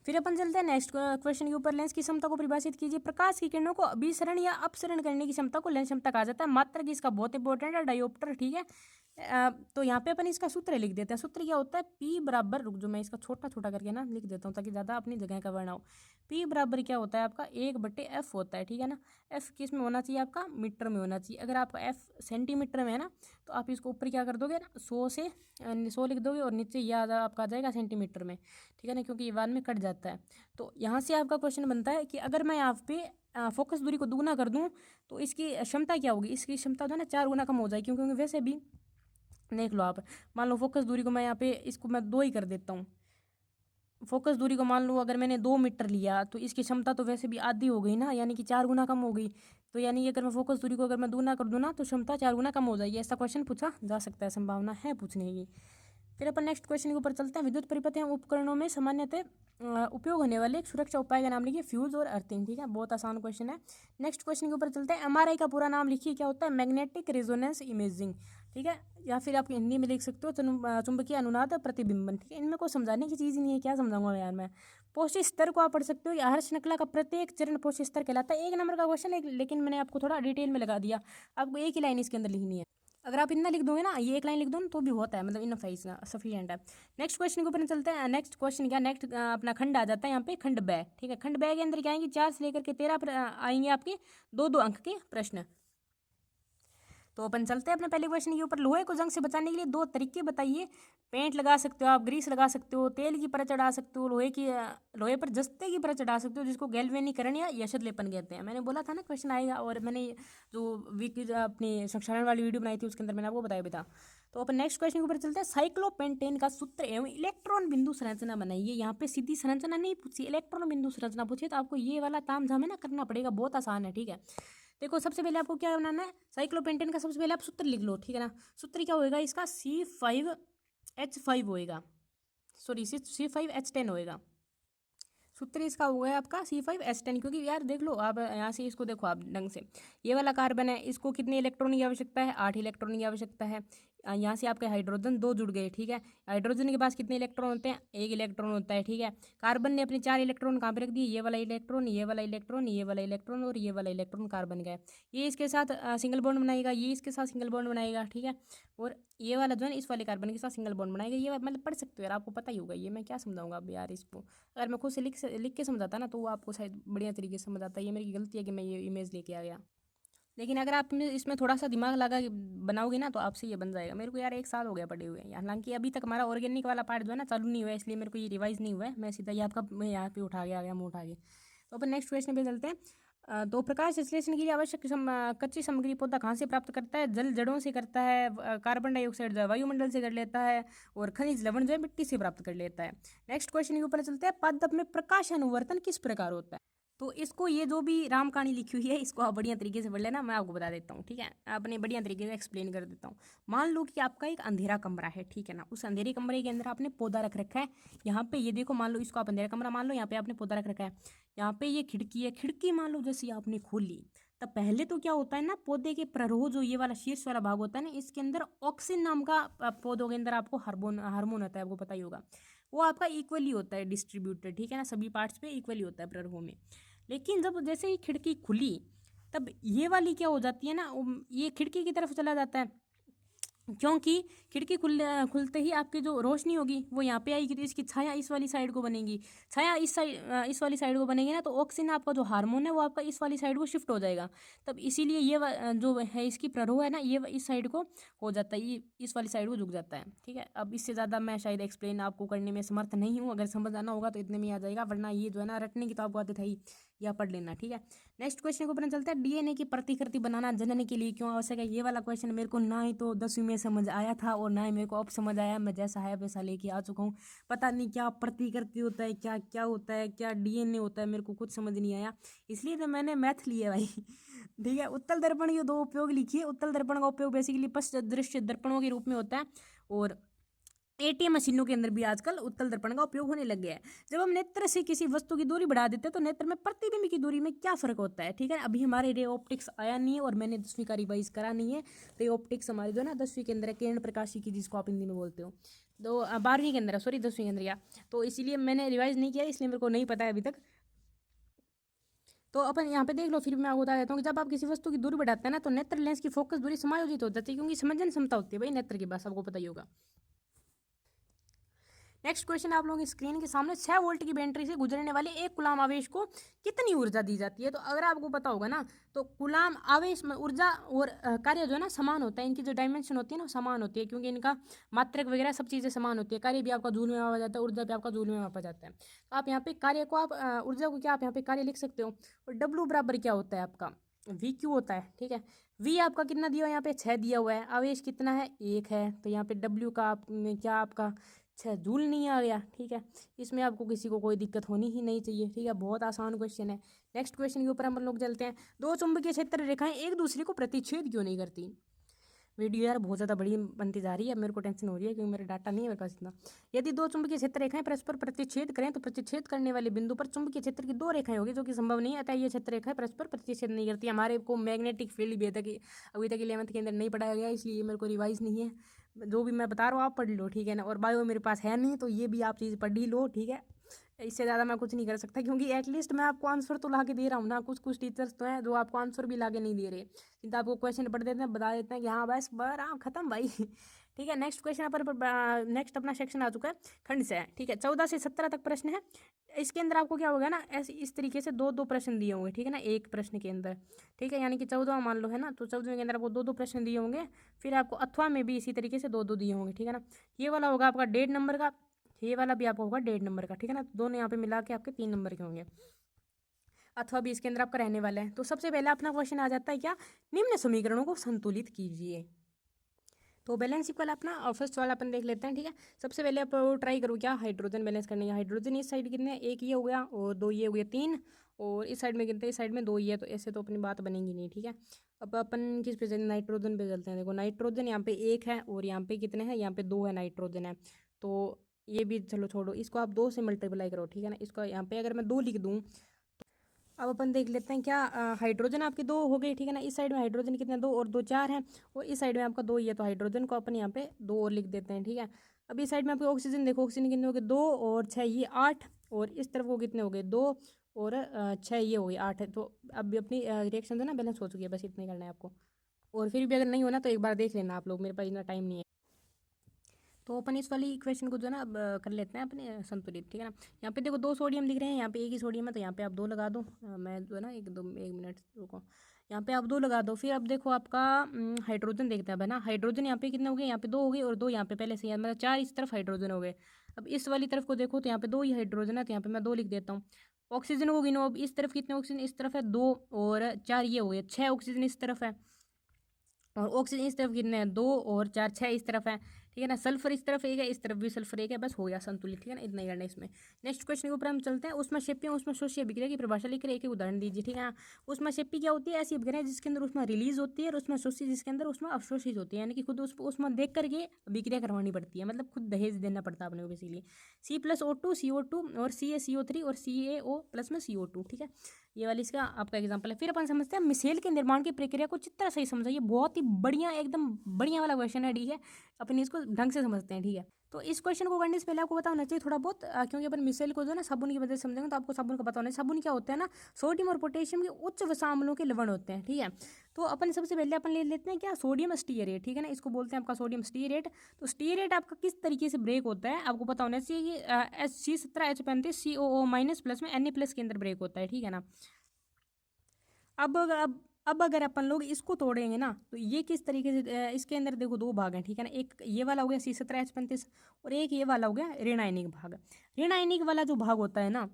फिर अपन चलते हैं नेक्स्ट क्वेश्चन के ऊपर, लेंस की क्षमता को परिभाषित कीजिए। प्रकाश की किरणों को अभिसरण या अपसरण करने की क्षमता को लेंस क्षमता कहा जाता है। मात्रक इसका बहुत इंपॉर्टेंट है, डायोप्टर, ठीक है। तो यहाँ पे अपन इसका सूत्र लिख देते हैं। सूत्र क्या होता है, P बराबर, रुक जो मैं इसका छोटा छोटा करके ना लिख देता हूँ ताकि ज़्यादा अपनी जगह का वर्ण हो। P बराबर क्या होता है आपका 1/f होता है, ठीक है ना। F किस में होना चाहिए आपका, मीटर में होना चाहिए। अगर आपका F सेंटीमीटर में है ना तो आप इसको ऊपर क्या कर दोगे ना, 100 लिख दोगे और नीचे यह आपका आ जाएगा सेंटीमीटर में, ठीक है ना, क्योंकि ये बाद में कट जाता है। तो यहाँ से आपका क्वेश्चन बनता है कि अगर मैं यहाँ पे फोकस दूरी को दुगुना कर दूँ तो इसकी क्षमता क्या होगी, इसकी क्षमता जो है ना 4 गुना कम हो जाएगी, क्योंकि वैसे भी देख लो आप, मान लो फोकस दूरी को मैं यहाँ पे इसको मैं 2 ही कर देता हूँ। फोकस दूरी को मान लो अगर मैंने 2 मीटर लिया तो इसकी क्षमता तो वैसे भी आधी हो गई ना, यानी कि 4 गुना कम हो गई। तो यानी कि अगर मैं फोकस दूरी को अगर मैं दूना कर दूँ ना तो क्षमता 4 गुना कम हो जाएगी। ऐसा क्वेश्चन पूछा जा सकता है, संभावना है पूछने की। फिर अपन नेक्स्ट क्वेश्चन के ऊपर चलते हैं, विद्युत परिपथ एवं उपकरणों में सामान्यतः उपयोग होने वाले एक सुरक्षा उपाय का नाम लिखिए। फ्यूज और अर्थिंग, ठीक है, बहुत आसान क्वेश्चन है। नेक्स्ट क्वेश्चन के ऊपर चलते हैं, एमआरआई का पूरा नाम लिखिए। क्या होता है? मैग्नेटिक रेजोनेंस इमेजिंग, ठीक है, या फिर आप हिंदी में लिख सकते हो चुंबकीय अनुनाद प्रतिबिंबन, ठीक है। इनमें कोई समझाने की चीज़ नहीं है, क्या समझाऊंगा यार मैं। पोषी स्तर को आप पढ़ सकते हो, हर श्रृंखला का प्रत्येक चरण पोषी स्तर कहलाता है। 1 नंबर का क्वेश्चन है, लेकिन मैंने आपको थोड़ा डिटेल में लगा दिया। आपको एक ही लाइन इसके अंदर लिखनी है। अगर आप इतना लिख दोगे ना, ये एक लाइन लिख दो ना तो भी होता है, मतलब इनफ है, इसका सफिशिएंट है। नेक्स्ट क्वेश्चन के ऊपर चलते हैं। नेक्स्ट क्वेश्चन क्या, नेक्स्ट अपना खंड आ जाता है यहाँ पे, खंड ब, ठीक है। खंड ब के अंदर क्या आएंगे, 4 से लेकर के 13 आएंगे आपके 2-2 अंक के प्रश्न। तो अपन चलते हैं अपने पहले क्वेश्चन के ऊपर, लोहे को जंग से बचाने के लिए 2 तरीके बताइए। पेंट लगा सकते हो आप, ग्रीस लगा सकते हो, तेल की परत चढ़ा सकते हो, लोहे पर जस्ते की परत चढ़ा सकते हो जिसको गैल्वेनीकरण या यशत लेपन कहते हैं। मैंने बोला था ना क्वेश्चन आएगा, और मैंने जो अपनी संक्षारण वाली वीडियो बनाई थी उसके अंदर मैंने आपको बताया भी था। तो अपन नेक्स्ट क्वेश्चन के ऊपर चलते हैं, साइक्लोपेंटेन का सूत्र एवं इलेक्ट्रॉन बिंदु संरचना बनाइए। यहाँ पे सीधी संरचना नहीं पूछी, इलेक्ट्रॉन बिंदु संरचना पूछी, तो आपको ये वाला तामझाम है ना करना पड़ेगा, बहुत आसान है, ठीक है। देखो सबसे पहले आपको क्या बनाना है, साइक्लोपेंटेन का सबसे पहले आप सूत्र लिख लो, ठीक है ना। सूत्र क्या होएगा इसका, C5H5 होएगा, सॉरी C5H10 होएगा। सूत्र इसका हो गया आपका C5H10, क्योंकि यार देख लो आप यहाँ से इसको देखो आप ढंग से, ये वाला कार्बन है, इसको कितने इलेक्ट्रॉन की आवश्यकता है, 8 इलेक्ट्रॉन की आवश्यकता है। यहाँ से आपके हाइड्रोजन 2 जुड़ गए, ठीक है। हाइड्रोजन के पास कितने इलेक्ट्रॉन होते हैं, 1 इलेक्ट्रॉन होता है, ठीक है। कार्बन ने अपने 4 इलेक्ट्रॉन कहाँ पे रख दिए, ये वाला इलेक्ट्रॉन, ये वाला इलेक्ट्रॉन, ये वाला इलेक्ट्रॉन और ये वाला इलेक्ट्रॉन कार्बन का है। ये इसके साथ सिंगल बॉन्ड बनाएगा, ये इसके साथ सिंगल बॉन्ड बनाएगा, ठीक है। और ये वाला जो है इस वाले कार्बन के साथ सिंगल बॉन्ड बनाएगा। ये मतलब पढ़ सकते हो यार, आपको पता ही होगा, ये मैं क्या समझाऊंगा अब यार इसको। अगर मैं खुद से लिख के समझाता ना तो वो आपको शायद बढ़िया तरीके से समझ आता है। ये मेरी गलती है कि मैं ये इमेज लेके आ गया, लेकिन अगर आप इसमें थोड़ा सा दिमाग लगा के बनाओगे ना तो आपसे ये बन जाएगा। मेरे को यार 1 साल हो गया पढ़े हुए, हालांकि अभी तक हमारा ऑर्गेनिक वाला पार्ट जो है ना चालू नहीं हुआ है, इसलिए मेरे को ये रिवाइज नहीं हुआ है। मैं सीधा ये आपका मैं यहाँ पे उठा के आ गया, मुँह उठा के। तो अपन नेक्स्ट क्वेश्चन पे चलते हैं। तो प्रकाश संश्लेषण के लिए आवश्यक कच्ची सामग्री पौधा कहाँ से प्राप्त करता है? जल जड़ों से करता है, कार्बन डाइऑक्साइड जो है वायुमंडल से कर लेता है, और खनिज लवण जो है मिट्टी से प्राप्त कर लेता है। नेक्स्ट क्वेश्चन के ऊपर चलते हैं, पादप में प्रकाश अनुवर्तन किस प्रकार होता है? तो इसको, ये जो भी राम कहानी लिखी हुई है, इसको आप बढ़िया तरीके से पढ़ लेना, मैं आपको बता देता हूँ, ठीक है, अपने बढ़िया तरीके से एक्सप्लेन कर देता हूँ। मान लो कि आपका एक अंधेरा कमरा है, ठीक है ना, उस अंधेरे कमरे के अंदर आपने पौधा रख रखा है। यहाँ पे ये देखो, मान लो इसको आप अंधेरा कमरा मान लो, यहाँ पे आपने पौधा रख रखा है। यहाँ पे ये खिड़की है, खिड़की मान लो जैसे आपने खोली, तब पहले तो क्या होता है ना, पौधे के प्ररोह जो ये वाला शीर्ष वाला भाग होता है ना, इसके अंदर ऑक्सीजन नाम का पौधों के अंदर आपको हार्मोन होता है, आपको पता ही होगा। वो आपका इक्वली होता है डिस्ट्रीब्यूटेड, ठीक है ना, सभी पार्ट्स पे इक्वली होता है प्ररोह में। लेकिन जब जैसे ही खिड़की खुली, तब ये वाली क्या हो जाती है ना, ये खिड़की की तरफ चला जाता है, क्योंकि खिड़की खुलते ही आपकी जो रोशनी होगी वो यहाँ पे आएगी, तो इसकी छाया इस वाली साइड को बनेगी। छाया इस वाली साइड को बनेगी ना, तो ऑक्सीजन आपका जो हार्मोन है वो आपका इस वाली साइड को शिफ्ट हो जाएगा। तब इसीलिए ये जो है इसकी प्ररोह है ना, ये इस साइड को हो जाता है, ये इस वाली साइड को झुक जाता है, ठीक है। अब इससे ज़्यादा मैं शायद एक्सप्लेन आपको करने में समर्थ नहीं हूँ, अगर समझ आना होगा तो इतने में आ जाएगा, वरना ये जो है ना रटने की तो आपको आदत है ही, या पढ़ लेना, ठीक है। नेक्स्ट क्वेश्चन को पता चलता है, डीएनए की प्रतिकृति बनाना जनन के लिए क्यों आवश्यक है? ये वाला क्वेश्चन मेरे को ना ही तो 10वीं में समझ आया था, और ना ही मेरे को अब समझ आया, मैं जैसा है वैसा लेके आ चुका हूँ। पता नहीं क्या प्रतिकृति होता है, क्या क्या होता है, क्या डीएनए होता है, मेरे को कुछ समझ नहीं आया, इसलिए तो मैंने मैथ लिया भाई। ठीक है। उत्तल दर्पण के दो उपयोग लिखिए। उत्तल दर्पण का उपयोग बेसिकली पश्च दृश्य दर्पणों के रूप में होता है, और एटीएम मशीनों के अंदर भी आजकल उत्तल दर्पण का उपयोग होने लग गया है। जब हम नेत्र से किसी वस्तु की दूरी बढ़ा देते हैं तो नेत्र में प्रतिबिंब की दूरी में क्या फर्क होता है, ठीक है। अभी हमारे रे ऑप्टिक्स आया नहीं है, और मैंने 10वीं का रिवाइज करा नहीं है। रे ऑप्टिक्स हमारी जो है ना 10वीं के अंदर है, किरण प्रकाशिकी जिसको आप हिंदी में बोलते हो, तो 12वीं के अंदर है, सॉरी 10वीं के अंदर या, तो इसीलिए मैंने रिवाइज नहीं किया, इसलिए मेरे को नहीं पता है अभी तक। तो अपन यहाँ पे देख लो, फिर मैं आपको बता देता हूँ कि जब आप किसी वस्तु की दूरी बढ़ाते हैं ना, तो नेत्र लेंस की फोकस दूरी समायोजित हो जाती है, क्योंकि समझन क्षमता होती है भाई नेत्र की, बस आपको पता ही होगा। नेक्स्ट क्वेश्चन आप लोगों की स्क्रीन के सामने, 6 वोल्ट की बैटरी से गुजरने वाले एक कुलाम आवेश को कितनी ऊर्जा दी जाती है? तो अगर आपको पता होगा ना, तो कुलाम आवेश में ऊर्जा और कार्य जो है ना समान होता है, इनकी जो डायमेंशन होती है ना समान होती है, क्योंकि इनका मात्रक वगैरह सब चीज़ें समान होती है। कार्य भी आपका जूल में मापा जाता है, ऊर्जा भी आपका जूल में मापा जाता है। तो आप यहाँ पे कार्य को, आप ऊर्जा को क्या आप यहाँ पे कार्य लिख सकते हो, और डब्ल्यू बराबर क्या होता है आपका, वी क्यू होता है, ठीक है। वी आपका कितना दिया हुआ है, यहाँ पे 6 दिया हुआ है, आवेश कितना है 1 है, तो यहाँ पे डब्ल्यू का क्या आपका 6 जूल नहीं आ गया, ठीक है। इसमें आपको किसी को कोई दिक्कत होनी ही नहीं चाहिए, ठीक है, बहुत आसान क्वेश्चन है। नेक्स्ट क्वेश्चन के ऊपर हम लोग चलते हैं, दो चुंबकीय क्षेत्र रेखाएं एक दूसरे को प्रतिच्छेद क्यों नहीं करती? वीडियो यार बहुत ज़्यादा बड़ी बनती जा रही है, मेरे को टेंशन हो रही है, क्योंकि मेरा डाटा नहीं है मेरे पास इतना। यदि दो चुंबकीय क्षेत्र रेखाएं परस्पर प्रतिच्छेद करें, तो प्रतिच्छेद करने वाले बिंदु पर चुंबकीय क्षेत्र की 2 रेखाएं होगी, जो कि संभव नहीं है, अतः ये क्षेत्र रेखाएं परस्पर प्रतिच्छेद नहीं करती। हमारे को मैग्नेटिक फील्ड भी अभी तक 11th के अंदर नहीं पढ़ाया गया, इसलिए मेरे को रिवाइज नहीं है। जो भी मैं बता रहा हूँ आप पढ़ लो, ठीक है ना। और बायो मेरे पास है नहीं, तो ये भी आप चीज़ पढ़ ही लो, ठीक है। इससे ज़्यादा मैं कुछ नहीं कर सकता, क्योंकि एटलीस्ट मैं आपको आंसर तो ला के दे रहा हूँ ना। कुछ कुछ टीचर्स तो हैं जो आपको आंसर भी ला के नहीं दे रहे, सीधा आपको क्वेश्चन पढ़ देते हैं, बता देते हैं कि हाँ बस बराम खत्म भाई। ठीक है। नेक्स्ट क्वेश्चन पर नेक्स्ट अपना सेक्शन आ चुका है खंड से, ठीक है। 14 से 17 तक प्रश्न है। इसके अंदर आपको क्या होगा ना, ऐसे इस तरीके से दो दो प्रश्न दिए होंगे, ठीक है ना, एक प्रश्न के अंदर, ठीक है। यानी कि 14 मान लो है ना, तो 14 के अंदर आपको दो दो प्रश्न दिए होंगे। फिर आपको अथवा में भी इसी तरीके से दो दो दिए होंगे, ठीक है ना। ये वाला होगा आपका 1.5 नंबर का, ये वाला भी आपका होगा 1.5 नंबर का, ठीक है ना। दोनों यहाँ पे मिला के आपके 3 नंबर के होंगे। अथवा भी इसके अंदर आपका रहने वाला है। तो सबसे पहले अपना क्वेश्चन आ जाता है क्या, निम्न समीकरणों को संतुलित कीजिए। तो बैलेंस इक्वल अपना फर्स्ट वाला अपन देख लेते हैं, ठीक है। सबसे पहले आप ट्राई करो क्या, हाइड्रोजन बैलेंस करने का। हाइड्रोजन इस साइड कितने, एक ये हो गया, और दो ये हो गया 3, और इस साइड में कितने, इस साइड में 2 ही है, तो ऐसे तो अपनी बात बनेगी नहीं, ठीक है। अब अपन किस पे चलते, नाइट्रोजन पे चलते हैं। देखो नाइट्रोजन यहाँ पे 1 है, और यहाँ पे कितने हैं, यहाँ पे 2 है नाइट्रोजन है। तो ये भी चलो छोड़ो, इसको आप 2 से मल्टीप्लाई करो, ठीक है ना। इसको यहाँ पे अगर मैं 2 लिख दूँ, अब अपन देख लेते हैं क्या, हाइड्रोजन आपके 2 हो गए, ठीक है ना। इस साइड में हाइड्रोजन कितने, 2 और 2 4 हैं, और इस साइड में आपका 2 ही है, तो हाइड्रोजन को अपन यहाँ पे 2 और लिख देते हैं, ठीक है। अब इस साइड में आपके ऑक्सीजन देखो, ऑक्सीजन कितने हो गए, 2 और 6 ये 8, और इस तरफ वो कितने हो गए, 2 और 6 ये हो गए 8 है। तो अब अपनी रिएक्शन जो है ना बैलेंस हो चुकी है, बस इतना ही करना है आपको। और फिर भी अगर नहीं होना तो एक बार देख लेना आप लोग, मेरे पास इतना टाइम नहीं है। तो अपन इस वाली इक्वेशन को जो है ना अब कर लेते हैं अपने संतुलित, ठीक है ना। यहाँ पे देखो 2 सोडियम दिख रहे हैं, यहाँ पे एक ही सोडियम है, तो यहाँ पे आप 2 लगा दो। मैं जो है ना एक मिनट रुको, यहाँ पे आप 2 लगा दो। फिर अब देखो आपका हाइड्रोजन देखते हैं अब, है ना। हाइड्रोजन यहाँ पे कितने हो गए, यहाँ पे 2 हो गए, और 2 यहाँ पे पहले से, मतलब 4 इस तरफ हाइड्रोजन हो गए। अब इस वाली तरफ को देखो, तो यहाँ पे 2 ही हाइड्रोजन है, तो यहाँ पे मैं 2 लिख देता हूँ। ऑक्सीजन को गिनो, अब इस तरफ कितने ऑक्सीजन, इस तरफ है 2 और 4, ये हो गया 6 ऑक्सीजन इस तरफ है, और ऑक्सीजन इस तरफ कितने हैं 2 और 4 6 इस तरफ है, ठीक है ना। सल्फर इस तरफ एक है, इस तरफ भी सल्फर एक है, बस हो गया संतुलित, ठीक है ना। इतना ही करना है इसमें। नेक्स्ट क्वेश्चन के ऊपर हम चलते हैं। उसमें शेपियाँ उसमें शोषी अभिक्रिया की परिभाषा लिख रहे एक उदाहरण दीजिए, ठीक है ना। उसमें शेपी क्या होती है, ऐसी अभिक्रिया जिसके अंदर उसमें रिलीज होती है, और उसमें शोषी जिसके अंदर उसमें अवशोषित होती है, यानी कि खुद उसमें देख करके अभिक्रिया करवानी पड़ती है, मतलब खुद दहेज देना पड़ता है अपने को बेसिकली। C+O2 CO2 और CaCO3 और CaO प्लस में CO2, ठीक है। ये वाली इसका आपका एग्जांपल है। फिर अपन समझते हैं मिसेल के निर्माण की प्रक्रिया को चित्र सही समझाइए। बहुत ही बढ़िया, एकदम बढ़िया वाला क्वेश्चन है, ठीक है। अपन इसको ढंग से समझते हैं, ठीक है। तो इस क्वेश्चन को करने से पहले आपको पता होना चाहिए थोड़ा बहुत, क्योंकि अपन मिसेल को जो है ना साबुन की वजह से समझेंगे, तो आपको साबुन का पता होना चाहिए। साबुन क्या होता है ना, सोडियम और पोटेशियम के उच्च वसा अम्लों के लवण होते हैं, ठीक है। तो अपन सबसे पहले अपन ले लेते हैं क्या, सोडियम स्टीयरेट, ठीक है ना, इसको बोलते हैं आपका सोडियम स्टीयरेट। तो स्टीयरेट आपका किस तरीके से ब्रेक होता है आपको पता होना चाहिए कि C17H35 COO- प्लस में Na प्लस के अंदर ब्रेक होता है, ठीक है ना। अब अगर अपन लोग इसको तोड़ेंगे ना, तो ये किस तरीके से इसके अंदर देखो 2 भाग हैं, ठीक है ना। एक ये वाला हो गया C17H35 और एक ये वाला हो गया ऋण आयनिक भाग। ऋण आयनिक वाला जो भाग होता है ना,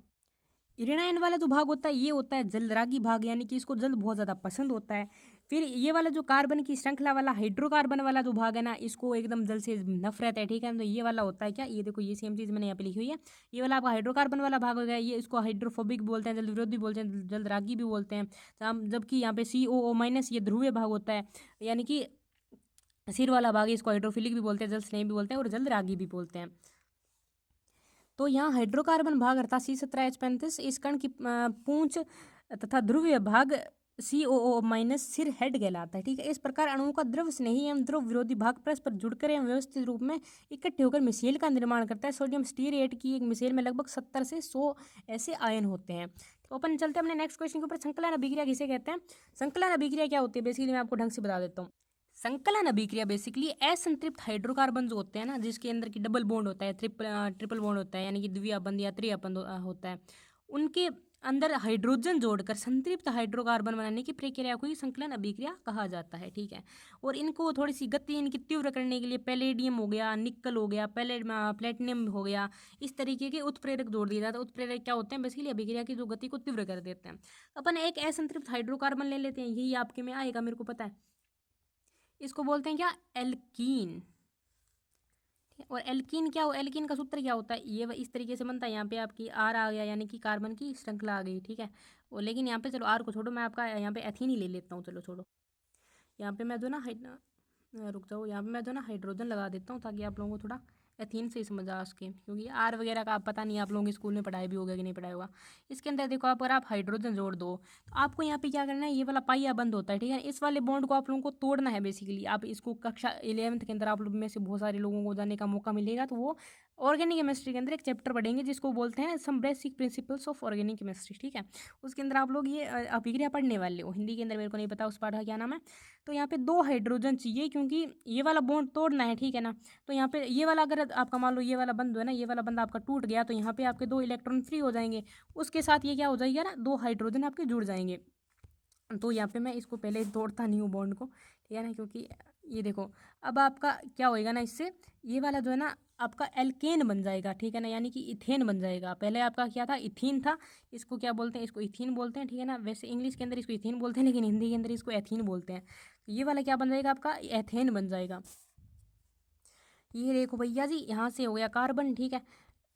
ऋणायन वाला जो भाग होता है ये होता है जलरागी भाग, यानी कि इसको जल बहुत ज़्यादा पसंद होता है। फिर ये वाला जो कार्बन की श्रृंखला वाला हाइड्रोकार्बन वाला जो भाग है ना, इसको एकदम जल से नफरत है, ठीक है। तो ये वाला होता है क्या, ये देखो ये सेम चीज़ मैंने यहाँ पे लिखी हुई है। ये वाला आपका हाइड्रोकार्बन वाला भाग हो गया, ये इसको हाइड्रोफोबिक बोलते हैं, जल विरोधी बोलते हैं, जलरागी भी बोलते हैं। जबकि यहाँ पे COO- ये ध्रुवीय भाग होता है, यानी कि सिर वाला भाग, इसको हाइड्रोफिलिक भी बोलते हैं, जल स्नेही भी बोलते हैं और जलरागी भी बोलते हैं। तो यहाँ हाइड्रोकार्बन भाग अर्थात C17H35 इस कण की पूंछ तथा ध्रुवीय भाग COO- सिर हेड कहलाता है, ठीक है। इस प्रकार अणुओं का द्रव स्नेही एवं द्रव विरोधी भाग परस्पर जुड़कर एवं व्यवस्थित रूप में इकट्ठे होकर मिसेल का निर्माण करता है। सोडियम स्टीयरेट की एक मिसेल में लगभग 70 से 100 ऐसे आयन होते हैं। तो अपन चलते हैं अपने नेक्स्ट क्वेश्चन के ऊपर। संकलन अभिक्रिया किसे कहते हैं। संकलन अभिक्रिया क्या होती है, बेसिकली मैं आपको ढंग से बता देता हूँ। संकलन अभिक्रिया बेसिकली असंतृप्त हाइड्रोकार्बन जो होते हैं ना, जिसके अंदर की डबल बॉन्ड होता है, ट्रिपल बॉन्ड होता है, यानी कि द्वितीय बंध या तृतीय बंध होता है, उनके अंदर हाइड्रोजन जोड़कर संतृप्त हाइड्रोकार्बन बनाने की प्रक्रिया को ही संकलन अभिक्रिया कहा जाता है, ठीक है। और इनको थोड़ी सी गति इनकी तीव्र करने के लिए पैलेडियम हो गया, निकल हो गया, प्लेटिनम हो गया, इस तरीके के उत्प्रेरक जोड़ दिया जाता है। उत्प्रेरक क्या होते हैं, बेसिकली अभिक्रिया की जो गति को तीव्र कर देते हैं। अपन एक असंतृप्त हाइड्रोकार्बन ले लेते हैं, यही आपके में आएगा, मेरे को पता है। इसको बोलते हैं क्या, एल्कीन। और एल्कीन क्या हो, एल्कीन का सूत्र क्या होता है, ये इस तरीके से बनता है। यहाँ पे आपकी आर आ गया, यानी कि कार्बन की श्रृंखला आ गई, ठीक है। और लेकिन यहाँ पे चलो आर को छोड़ो, मैं आपका यहाँ पे एथीन ही ले लेता हूँ, चलो छोड़ो। यहाँ पे मैं जो ना रुक जाओ, यहाँ पे मैं जो ना हाइड्रोजन लगा देता हूँ, ताकि आप लोगों को थोड़ा एथीन से ही समझ आ सके, क्योंकि आर वगैरह का आप पता नहीं आप लोगों के स्कूल में पढ़ाई भी होगा कि नहीं पढ़ाई होगा। इसके अंदर देखो, आप अगर आप हाइड्रोजन जोड़ दो, तो आपको यहाँ पे क्या करना है, ये वाला पाइया बंद होता है, ठीक है। इस वाले बॉन्ड को आप लोगों को तोड़ना है बेसिकली। आप इसको कक्षा 11th के अंदर आप लोग में से बहुत सारे लोगों को जाने का मौका मिलेगा, तो वो ऑर्गेनिक केमिस्ट्री के अंदर एक चैप्टर पढ़ेंगे जिसको बोलते हैं some basic principles of organic chemistry, ठीक है। उसके अंदर आप लोग ये अभिक्रिया पढ़ने वाले हो। हिंदी के अंदर मेरे को नहीं पता उस पाठ का क्या नाम है। तो यहाँ पे 2 हाइड्रोजन चाहिए, क्योंकि ये वाला बॉन्ड तोड़ना है, ठीक है ना। तो यहाँ पे ये वाला अगर आपका मान लो ये वाला बंद है ना, ये वाला बंद आपका टूट गया, तो यहाँ पे आपके 2 इलेक्ट्रॉन फ्री हो जाएंगे। उसके साथ ये क्या हो जाएगा ना, 2 हाइड्रोजन आपके जुड़ जाएंगे। तो यहाँ पे मैं इसको पहले तोड़ता नहीं हूँ बॉन्ड को, ठीक है ना, क्योंकि ये देखो अब आपका क्या होएगा ना, इससे ये वाला जो है ना आपका एल्केन बन जाएगा, ठीक है ना, यानी कि इथेन बन जाएगा। पहले आपका क्या था, इथीन था, इसको क्या बोलते हैं, इसको इथीन बोलते हैं, ठीक है ना। वैसे इंग्लिश के अंदर इसको इथीन बोलते हैं, लेकिन हिंदी के अंदर इसको एथीन बोलते हैं। तो ये वाला क्या बन जाएगा आपका, एथेन बन जाएगा। ये देखो भैया जी, यहाँ से हो गया कार्बन, ठीक है।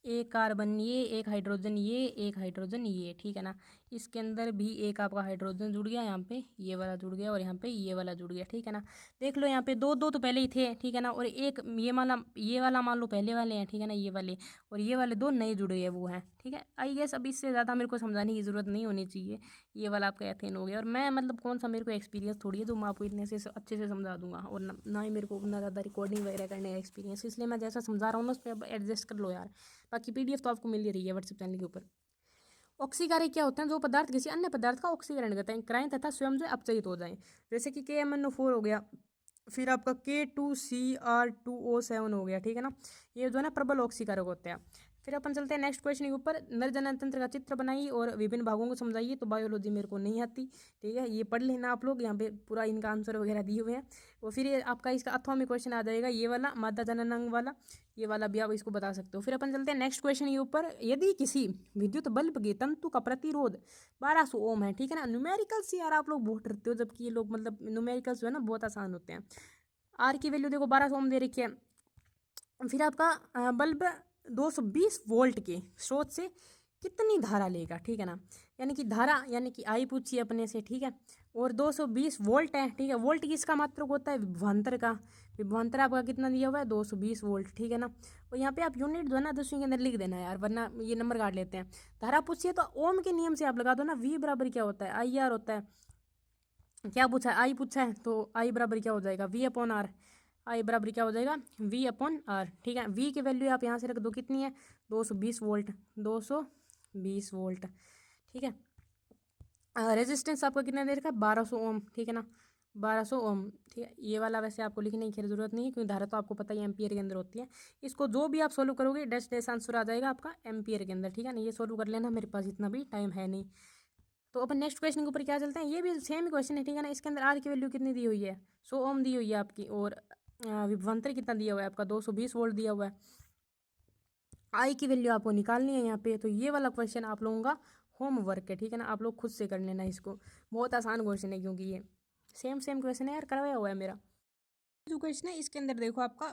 एक कार्बन ये, एक हाइड्रोजन ये, एक हाइड्रोजन ये, ठीक है ना। इसके अंदर भी एक आपका हाइड्रोजन जुड़ गया, यहाँ पे ये वाला जुड़ गया, और यहाँ पे ये वाला जुड़ गया, ठीक है ना। देख लो यहाँ पे 2 तो पहले ही थे, ठीक है ना। और एक ये वाला मान लो पहले वाले हैं, ठीक है ना, ये वाले। और ये वाले 2 नए जुड़े हैं, वो हैं, ठीक है। आई गेस अब इससे ज़्यादा मेरे को समझाने की ज़रूरत नहीं होनी चाहिए। ये वाला आपका एथेन हो गया, और मैं मतलब कौन सा मेरे को एक्सपीरियंस थोड़ी है जो मैं आपको इतने से अच्छे से समझा दूंगा, और ना ही मेरे को उतना ज़्यादा रिकॉर्डिंग वगैरह करने का एक्सपीरियंस, इसलिए मैं जैसा समझा रहा हूँ ना उस पर एडजस्ट कर लो यार। बाकी PDF तो आपको मिल ही रही है व्हाट्सएप चैनल के ऊपर। ऑक्सीकारक क्या होते हैं, जो पदार्थ किसी अन्य पदार्थ का ऑक्सीकरण करते हैं, कराएं तथा स्वयं से अपचयित हो जाएं। जैसे कि KMnO4 हो गया, फिर आपका K2CR2O7 हो गया, ठीक है ना। ये जो है ना प्रबल ऑक्सीकारक होते हैं। फिर अपन चलते हैं नेक्स्ट क्वेश्चन के ऊपर। नर जनन का चित्र बनाइए और विभिन्न भागों को समझाइए। तो बायोलॉजी मेरे को नहीं आती, ठीक है, ये पढ़ लेना आप लोग, यहाँ पे पूरा इनका आंसर वगैरह दिए हुए हैं। और फिर ये आपका इसका अथवा में क्वेश्चन आ जाएगा ये वाला, मादा जननांग वाला, ये वाला भी आप इसको बता सकते हो। फिर अपन चलते हैं नेक्स्ट क्वेश्चन के ऊपर। यदि किसी विद्युत बल्ब के तंतु का प्रतिरोध 1200 ओम है, ठीक है ना। न्यूमेरिकल्स यार आप लोग बहुत डरते हो, जबकि ये लोग मतलब न्यूमेरिकल्स जो है ना बहुत आसान होते हैं। आर की वैल्यू देखो 1200 ओम दे रखी है। फिर आपका बल्ब 220 वोल्ट के स्रोत से कितनी धारा लेगा, ठीक है ना। यानी कि धारा यानी कि आई पूछी अपने से, ठीक है। और 220 वोल्ट है, ठीक है। वोल्ट किसका मात्रक होता है, विभवांतर का। विभवांतर आपका कितना दिया हुआ है, 220 वोल्ट, ठीक है ना। और यहाँ पे आप यूनिट जो है ना 10वीं के अंदर लिख देना यार, वरना ये नंबर काट लेते हैं। धारा पूछिए तो ओम के नियम से आप लगा दो ना, वी बराबर क्या होता है, आई आर होता है। क्या पूछा है, आई पूछा है, तो आई बराबर क्या हो जाएगा, वी अपॉन आर। आई बराबर क्या हो जाएगा, वी अपॉन आर, ठीक है। वी की वैल्यू आप यहाँ से रख दो, कितनी है, 220 वोल्ट, 220 वोल्ट, ठीक है। रेजिस्टेंस आपका कितना दे रखा है, 1200 ओम, ठीक है ना, 1200 ओम, ठीक है। ये वाला वैसे आपको लिखने की खैर जरूरत नहीं है, क्योंकि धारा तो आपको पता ही एम्पियर के अंदर होती है। इसको जो भी आप सोल्व करोगे डैश डैश आंसर आ जाएगा आपका एम्पियर के अंदर, ठीक है ना। ये सोल्व कर लेना, मेरे पास इतना भी टाइम है नहीं। तो अपन नेक्स्ट क्वेश्चन के ऊपर क्या चलते हैं, ये भी सेम ही क्वेश्चन है, ठीक है ना। इसके अंदर आर की वैल्यू कितनी दी हुई है, 100 ओम दी हुई है आपकी, और विभवांतर कितना दिया हुआ है आपका, 220 वोल्ट दिया हुआ है। आई की वैल्यू आपको निकालनी है यहाँ पे। तो ये वाला क्वेश्चन आप लोगों का होमवर्क है, ठीक है ना, आप लोग खुद से कर लेना इसको। बहुत आसान क्वेश्चन है, क्योंकि ये सेम क्वेश्चन है यार, करवाया हुआ है मेरा। जो क्वेश्चन है इसके अंदर देखो आपका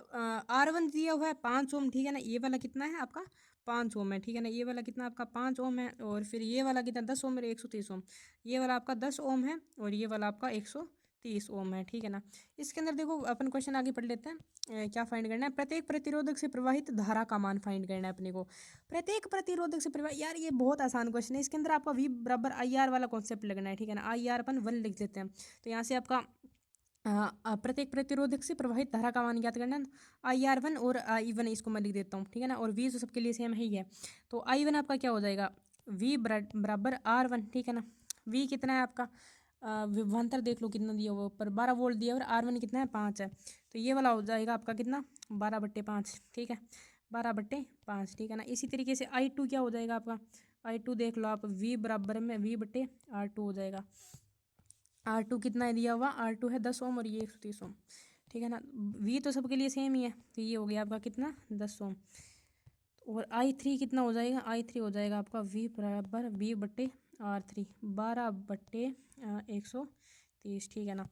R1 दिया हुआ है 5 ओम, ठीक है ना। ये वाला कितना है आपका 5 ओम है, ठीक है ना। ये वाला कितना आपका 5 ओम है, और फिर ये वाला कितना 10 ओम है, 130 ओम। ये वाला आपका 10 ओम है, और ये वाला आपका 130 ओम है, ठीक है ना। इसके अंदर देखो अपन क्वेश्चन आगे पढ़ लेते हैं। क्या फाइंड करना है, प्रत्येक प्रतिरोधक से प्रवाहित धारा का मान फाइंड करना है अपने को। प्रत्येक प्रतिरोधक से प्रवाहित, यार ये बहुत आसान क्वेश्चन है। इसके अंदर आपका V बराबर आई आर वाला कॉन्सेप्ट लगना है, ठीक है ना। आई आर अपन 1 लिख देते हैं। तो यहाँ से आपका प्रत्येक प्रतिरोधक से प्रवाहित धारा का मान ज्ञात करना है। IR1 और I1 इसको मैं लिख देता हूँ, ठीक है ना। और V तो सबके लिए सेम ही है। तो I1 आपका क्या हो जाएगा, V बराबर R1, ठीक है ना। V कितना है आपका, विभवांतर देख लो कितना दिया हुआ, ऊपर 12 वोल्ट दिया, और R1 कितना है 5 है। तो ये वाला हो जाएगा आपका कितना, 12/5, ठीक है, 12/5, ठीक है ना। इसी तरीके से I2 क्या हो जाएगा आपका, I2 देख लो आप, V बराबर में V/R2 हो जाएगा। R2 कितना है दिया हुआ, R2 है 10 ओम, और ये 130 ओम, ठीक है ना। V तो सबके लिए सेम ही है, तो ये हो गया आपका कितना 10 ओम। और I3 कितना हो जाएगा, I3 हो जाएगा आपका V बराबर V/R3, 12/130, ठीक है ना।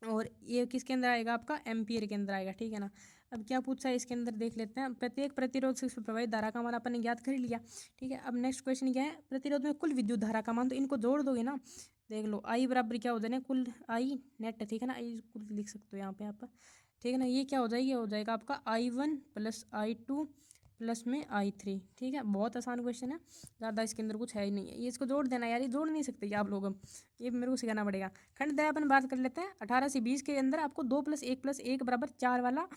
और ये किसके अंदर आएगा आपका, एम्पियर के अंदर आएगा, ठीक है ना। अब क्या पूछा है इसके अंदर देख लेते हैं। प्रत्येक प्रतिरोध से प्रवाहित धारा का मान अपन ने ज्ञात कर लिया, ठीक है। अब नेक्स्ट क्वेश्चन क्या है, प्रतिरोध में कुल विद्युत धारा का मान, तो इनको जोड़ दोगे ना, देख लो आई बराबर क्या हो जाए, कुल आई नेट, ठीक है ना। आई कुल लिख सकते हो यहाँ पे आप, ठीक है ना। ये क्या हो जाएगी, हो जाएगा आपका I1 + I2 प्लस में I3, ठीक है। बहुत आसान क्वेश्चन है, ज़्यादा इसके अंदर कुछ है ही नहीं है। ये इसको जोड़ देना यार, ये जोड़ नहीं सकते आप लोग, ये मेरे को सिखाना पड़ेगा। खंड दया अपन बात कर लेते हैं। 18 से 20 के अंदर आपको 2 + 1 + 1 = 4 वाला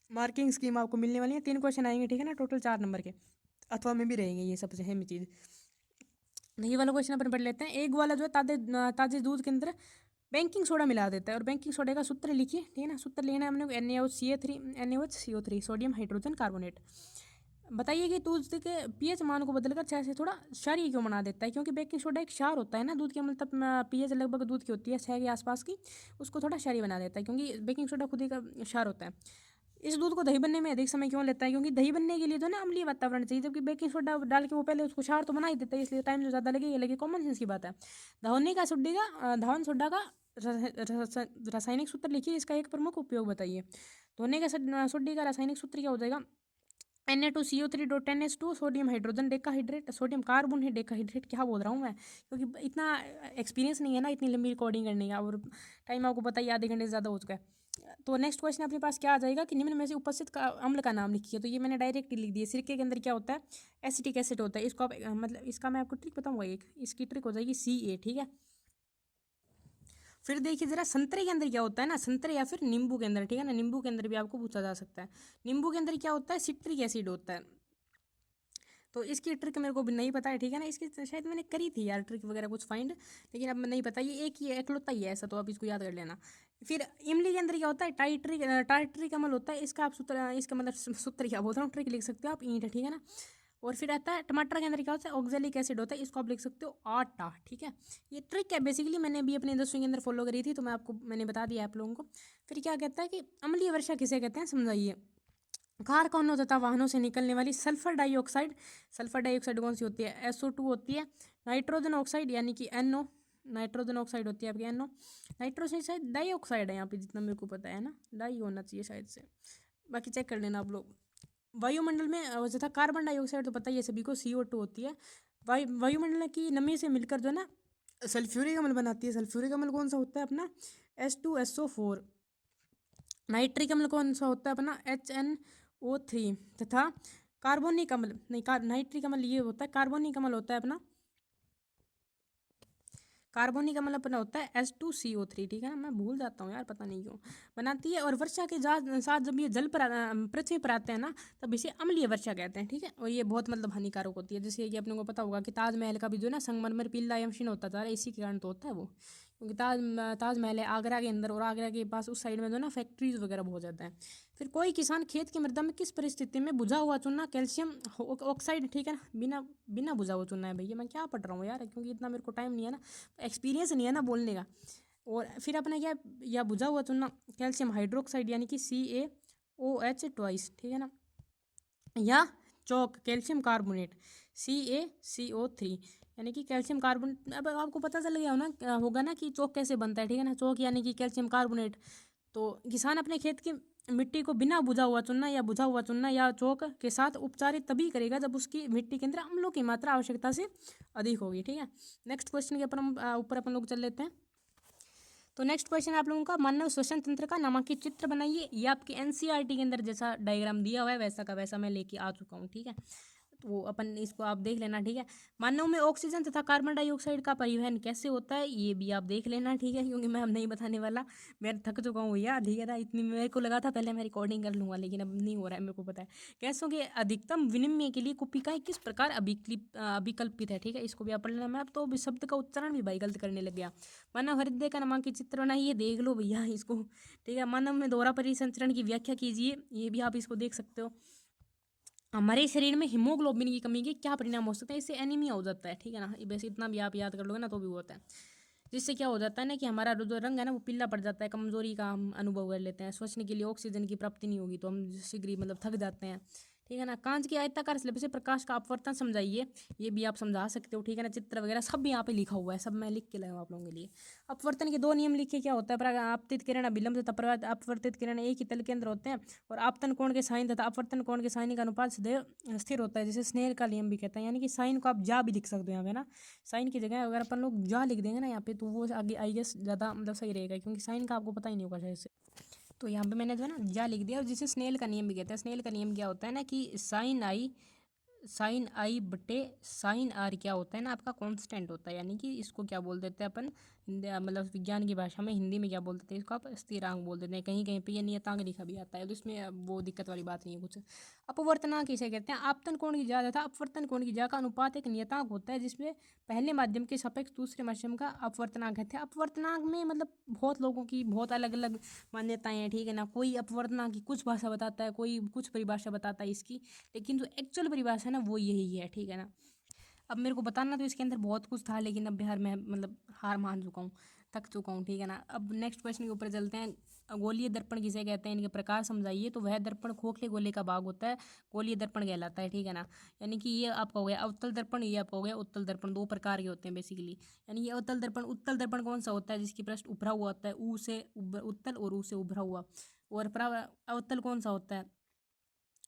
मार्किंग स्कीम आपको मिलने वाली है। 3 क्वेश्चन आएंगे, ठीक है ना, टोटल 4 नंबर के, अथवा में भी रहेंगे ये सबसे अहम चीज़। ये वाला क्वेश्चन अपन पढ़ लेते हैं। एक वाला जो है ताजे दूध के अंदर बेकिंग सोडा मिला देता है, और बेकिंग सोडा का सूत्र लिखिए, ठीक है ना। सूत्र लेना है हमने NaOH सोडियम हाइड्रोजन कार्बोनेट। बताइए कि दूध के पीएच मान को बदलकर 6 से थोड़ा क्षारीय क्यों बना देता है, क्योंकि बेकिंग सोडा एक क्षार होता है ना दूध के, मतलब पीएच लगभग दूध की होती है 6 के आसपास की, उसको थोड़ा क्षारीय बना देता है, क्योंकि बेकिंग सोडा खुद ही का क्षार होता है। इस दूध को दही बनने में अधिक समय क्यों लेता है, क्योंकि दही बनने के लिए तो ना अम्लीय वातावरण चाहिए, जबकि बेकिंग सोडा डाल के वो पहले उसको क्षार तो बना ही देता है, इसलिए टाइम जो ज़्यादा लगेगा, लेकिन कॉमन सेंस की बात है। धावन सोडा का रासायनिक सूत्र लिखिए, इसका एक प्रमुख उपयोग बताइए। धोने का सोडे का रासायनिक सूत्र क्या हो जाएगा, Na2CO3.10H2 sodium hydrogen decahydrate, sodium carbon है डेकाहाइड्रेट, क्या बोल रहा हूँ मैं, क्योंकि इतना एक्सपीरियंस नहीं है ना इतनी लंबी रिकॉर्डिंग करने का, और टाइम आपको पता ही आधे घंटे से ज़्यादा हो चुका है। तो नेक्स्ट क्वेश्चन अपने पास क्या आ जाएगा कि निम्न में से उपस्थित का अम्ल का नाम लिखिए। तो ये मैंने डायरेक्ट लिख दिया। सिरके के अंदर क्या होता है, एसिटिक एसिड होता है। इसको आप मतलब इसका मैं आपको ट्रिक बताऊंगा, एक इसकी ट्रिक हो जाएगी Ca, ठीक है। फिर देखिए जरा संतरे के अंदर क्या होता है ना, संतरे या फिर नींबू के अंदर, ठीक है ना, नींबू के अंदर भी आपको पूछा जा सकता है। नींबू के अंदर क्या होता है, सिट्रिक एसिड होता है। तो इसकी ट्रिक मेरे को भी नहीं पता है, ठीक है ना। इसकी शायद मैंने करी थी यार ट्रिक वगैरह कुछ फाइंड, लेकिन अब मैं नहीं पता, ये एक ही एकलौता ही है ऐसा, तो आप इसको याद कर लेना। फिर इमली के अंदर क्या होता है, टाइट्रिक अम्ल होता है, इसका आप सूत्र, इसका मतलब सूत्र क्या बोल रहा हूँ, ट्रिक लिख सकते हो आप, ईंट, ठीक है ना। और फिर आता है टमाटर के अंदर क्या होता है, ऑक्जेलिक एसिड होता है, इसको आप लिख सकते हो आटा, ठीक है। ये ट्रिक है बेसिकली, मैंने भी अपने 10वीं के अंदर फॉलो करी थी, तो मैंने बता दिया आप लोगों को। फिर क्या कहता है कि अम्लीय वर्षा किसे कहते हैं, समझाइए। कारखानों तथा वाहनों से निकलने वाली सल्फर डाइऑक्साइड, सल्फर डाइऑक्साइड कौन सी होती है, SO2 होती है। नाइट्रोजन ऑक्साइड यानी कि NO, नाइट्रोजन ऑक्साइड होती है आपकी NO। नाइट्रोजन शायद डाइऑक्साइड है यहाँ पे, जितना मेरे को पता है ना, डाई होना चाहिए शायद से, बाकी चेक कर लेना आप लोग। वायुमंडल में तथा कार्बन डाइऑक्साइड तो पता ही है सभी को, CO2 होती है। वायुमंडल की नमी से मिलकर जो है ना सल्फ्यूरिक अम्ल बनाती है। सल्फ्यूरिक अम्ल कौन सा होता है अपना, H2SO4। नाइट्रिक अम्ल कौन सा होता है अपना, HNO3। तथा कार्बोनिक अम्ल नहीं, नाइट्रिक अम्ल ये होता है, कार्बोनिक अम्ल होता है अपना, कार्बोनिक अम्ल अपना होता है H2CO3, ठीक है ना। मैं भूल जाता हूँ यार, पता नहीं क्यों बनाती है। और वर्षा के साथ जब ये जल पर पृथ्वी पर आते हैं ना, तब इसे अम्लीय वर्षा कहते हैं, ठीक है। और ये बहुत मतलब हानिकारक होती है, जैसे कि अपने को पता होगा कि ताजमहल का भी जो है ना संगमरमर पीला या मशीन होता था, इसी के कारण तो होता है वो, क्योंकि ताजमहल है आगरा के अंदर, और आगरा के पास उस साइड में जो है ना फैक्ट्रीज वगैरह बहुत ज़्यादा है। फिर कोई किसान खेत की मृदा में किस परिस्थिति में बुझा हुआ चूना कैल्शियम ऑक्साइड, ठीक है ना, बिना बिना बुझा हुआ चूना है भैया, मैं क्या पढ़ रहा हूँ यार, क्योंकि इतना मेरे को टाइम नहीं है ना, एक्सपीरियंस नहीं है ना बोलने का। और फिर अपना क्या, या बुझा हुआ चूना कैल्शियम हाइड्रोक्साइड यानी कि CaOH ट्वाइस, ठीक है ना। या चौक कैल्शियम कार्बोनेट CaCO3 यानी कि कैल्शियम कार्बोनेट। अब आपको पता चल गया होगा ना कि चौक कैसे बनता है, ठीक है ना। चौक यानी कि कैल्शियम कार्बोनेट। तो किसान अपने खेत की मिट्टी को बिना बुझा हुआ चुनना या चौक के साथ उपचारित तभी करेगा जब उसकी मिट्टी के अंदर अम्लों की मात्रा आवश्यकता से अधिक होगी, ठीक है। नेक्स्ट क्वेश्चन के ऊपर अपन लोग चल लेते हैं। तो नेक्स्ट क्वेश्चन आप लोगों का, मानव श्वसन तंत्र का नामांकित चित्र बनाइए। ये आपके NCERT के अंदर जैसा डायग्राम दिया हुआ है वैसा का वैसा मैं लेके आ चुका हूँ, ठीक है। तो वो अपन इसको आप देख लेना, ठीक है। मानव में ऑक्सीजन तथा कार्बन डाइऑक्साइड का परिवहन कैसे होता है, ये भी आप देख लेना, ठीक है, क्योंकि मैं अब नहीं बताने वाला, मैं थक चुका हूँ भैया, ठीक है ना। इतनी मेरे को लगा था पहले मैं रिकॉर्डिंग कर लूँगा, लेकिन अब नहीं हो रहा है, मेरे को पता है। गैसों के अधिकतम विनिमय के लिए कुपिकाएं किस प्रकार अभिकल्पित है, ठीक है, इसको भी आप पढ़ लेना। मैं अब तो शब्द का उच्चारण भी भाई गलत करने लग गया। मानव हृदय का नामांकित चित्र बनाइए, देख लो भैया इसको, ठीक है। मानव में दोहरा परिसंचरण की व्याख्या कीजिए, ये भी आप इसको देख सकते हो। हमारे शरीर में हीमोग्लोबिन की कमी के क्या परिणाम हो सकते हैं, इससे एनीमिया हो जाता है, ठीक है ना। बस इतना भी आप याद कर लोगे ना तो भी होता है। जिससे क्या हो जाता है ना कि हमारा जो रंग है ना वो पीला पड़ जाता है, कमजोरी का हम अनुभव कर लेते हैं, सोचने के लिए ऑक्सीजन की प्राप्ति नहीं होगी तो हम शीघ्र मतलब थक जाते हैं, ठीक है ना। कांच की आयताकार स्लेब से प्रकाश का अपवर्तन समझाइए, ये भी आप समझा सकते हो, ठीक है ना। चित्र वगैरह सब भी यहाँ पे लिखा हुआ है, सब मैं लिख के लाया हूँ आप लोगों के लिए। अपवर्तन के 2 नियम लिखे, क्या होता है, आपतित किरण अभिलंब तथा अपवर्तित किरण एक ही तल के अंदर होते हैं, और आपतन कोण के साइन तथा अपवर्तन कोण के साइन का अनुपात सदैव स्थिर होता है, जिसे स्नेल का नियम भी कहते हैं। यानी कि साइन को आप जा भी लिख सकते हो यहाँ पे ना, साइन की जगह अगर अपन लोग जा लिख देंगे ना यहाँ पे, तो वो आगे आई गेस ज़्यादा मतलब सही रहेगा, क्योंकि साइन का आपको पता ही नहीं होगा शायद से। तो यहाँ पे मैंने जो है ना जा लिख दिया, और जिसे स्नेल का नियम भी कहते हैं। स्नेल का नियम क्या होता है ना कि साइन आई बटे साइन आर क्या होता है ना, आपका कांस्टेंट होता है। यानी कि इसको क्या बोल देते हैं अपन मतलब विज्ञान की भाषा में, हिंदी में क्या बोल देते हैं इसको, आप स्थिरांक बोल देते हैं। कहीं कहीं पे ये नियतांक लिखा भी आता है, तो इसमें वो दिक्कत वाली बात नहीं है कुछ। अपवर्तनांक इसे कहते हैं। आपतन कोण की जा तथा अपवर्तन कोण की जा का अनुपात एक नियतांक होता है, जिसमें पहले माध्यम के सापेक्ष दूसरे माध्यम का अपवर्तनांक कहते हैं। अपवर्तनांक में मतलब बहुत लोगों की बहुत अलग अलग मान्यताएं हैं, ठीक है ना। कोई अपवर्तनांक की कुछ भाषा बताता है, कोई कुछ परिभाषा बताता है इसकी, लेकिन जो एक्चुअल परिभाषा है ना वो यही है, ठीक है ना। अब मेरे को बताना तो इसके अंदर बहुत कुछ था, लेकिन अब बिहार में मतलब हार मान चुका हूँ, थक चुका हूँ, ठीक है ना। अब नेक्स्ट क्वेश्चन के ऊपर चलते हैं। गोलीय दर्पण किसे कहते हैं, इनके प्रकार समझाइए। तो वह दर्पण खोखले गोले का भाग होता है, गोलीय दर्पण कहलाता है, ठीक है ना। यानी कि ये आपका हो गया अवतल दर्पण, ये आपका हो गया उत्तल दर्पण, 2 प्रकार के होते हैं बेसिकली। यानी कि उत्तल दर्पण कौन सा होता है, जिसकी पृष्ठ उभरा हुआ होता है, ऊ से उत्तल और ऊ से उभरा हुआ। और अवतल कौन सा होता है,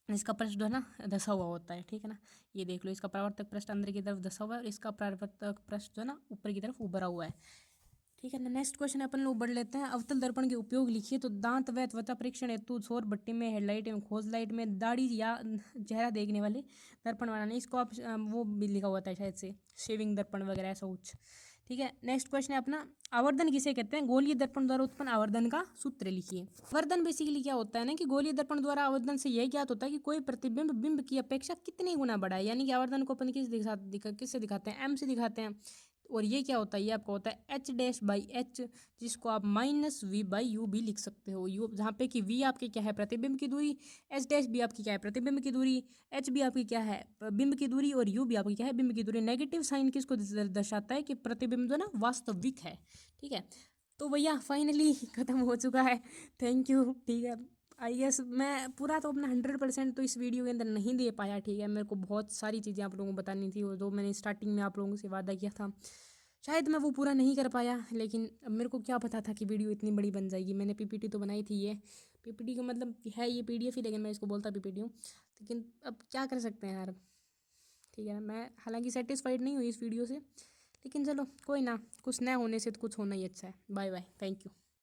इसका पृष्ठ जो है ना धसा हुआ होता है, ठीक है ना। ये देख लो, इसका परावर्तक पृष्ठ अंदर की तरफ धसा हुआ है, और इसका परावर्तक पृष्ठ जो है ना ऊपर की तरफ उभरा हुआ है, ठीक है ना। नेक्स्ट क्वेश्चन अपन लोग बढ़ लेते हैं। अवतल दर्पण के उपयोग लिखिए। तो दांत व त्वचा परीक्षण हेतु सौर भट्टी में, हेडलाइट एवं खोज लाइट में, दाढ़ी या चेहरा देखने वाले दर्पण बनाने, इसको आप वो भी लिखा हुआ था शायद से, शेविंग दर्पण वगैरह ऐसा कुछ, ठीक है, नेक्स्ट क्वेश्चन है अपना, आवर्धन किसे कहते हैं? गोलीय दर्पण द्वारा उत्पन्न आवर्धन का सूत्र लिखिए। आवर्धन बेसिकली क्या होता है ना कि गोलीय दर्पण द्वारा आवर्धन से यह ज्ञात होता है कि कोई प्रतिबिंब बिंब की अपेक्षा कितनी गुना बड़ा है, यानी कि आवर्धन को अपन किससे दिखाते हैं? एम से दिखाते हैं। और ये क्या होता है? ये आपका होता है एच डैश बाई एच, जिसको आप माइनस वी बाई यू भी लिख सकते हो। यू जहाँ पे कि वी आपकी क्या है? प्रतिबिंब की दूरी, एच डैश भी आपकी क्या है? प्रतिबिंब की दूरी, एच भी आपकी क्या है? बिंब की दूरी, और यू भी आपकी क्या है? बिंब की दूरी। नेगेटिव साइन किसको दर्शाता है? कि प्रतिबिंब जो ना वास्तविक है। ठीक है, तो भैया फाइनली खत्म हो चुका है। Thank you. ठीक है, आई गेस मैं पूरा तो अपना 100% तो इस वीडियो के अंदर नहीं दे पाया। ठीक है, मेरे को बहुत सारी चीज़ें आप लोगों को बतानी थी, और जो मैंने स्टार्टिंग में आप लोगों से वादा किया था शायद मैं वो पूरा नहीं कर पाया। लेकिन अब मेरे को क्या पता था कि वीडियो इतनी बड़ी बन जाएगी। मैंने पीपीटी तो बनाई थी, ये पीपीटी का मतलब है ये पीडीएफ ही, लेकिन मैं इसको बोलता पीपीटी हूँ। लेकिन अब क्या कर सकते हैं यार। ठीक है, मैं हालांकि सेटिस्फाइड नहीं हुई इस वीडियो से, लेकिन चलो कोई ना, कुछ नया होने से तो कुछ होना ही अच्छा है। Bye bye, thank you.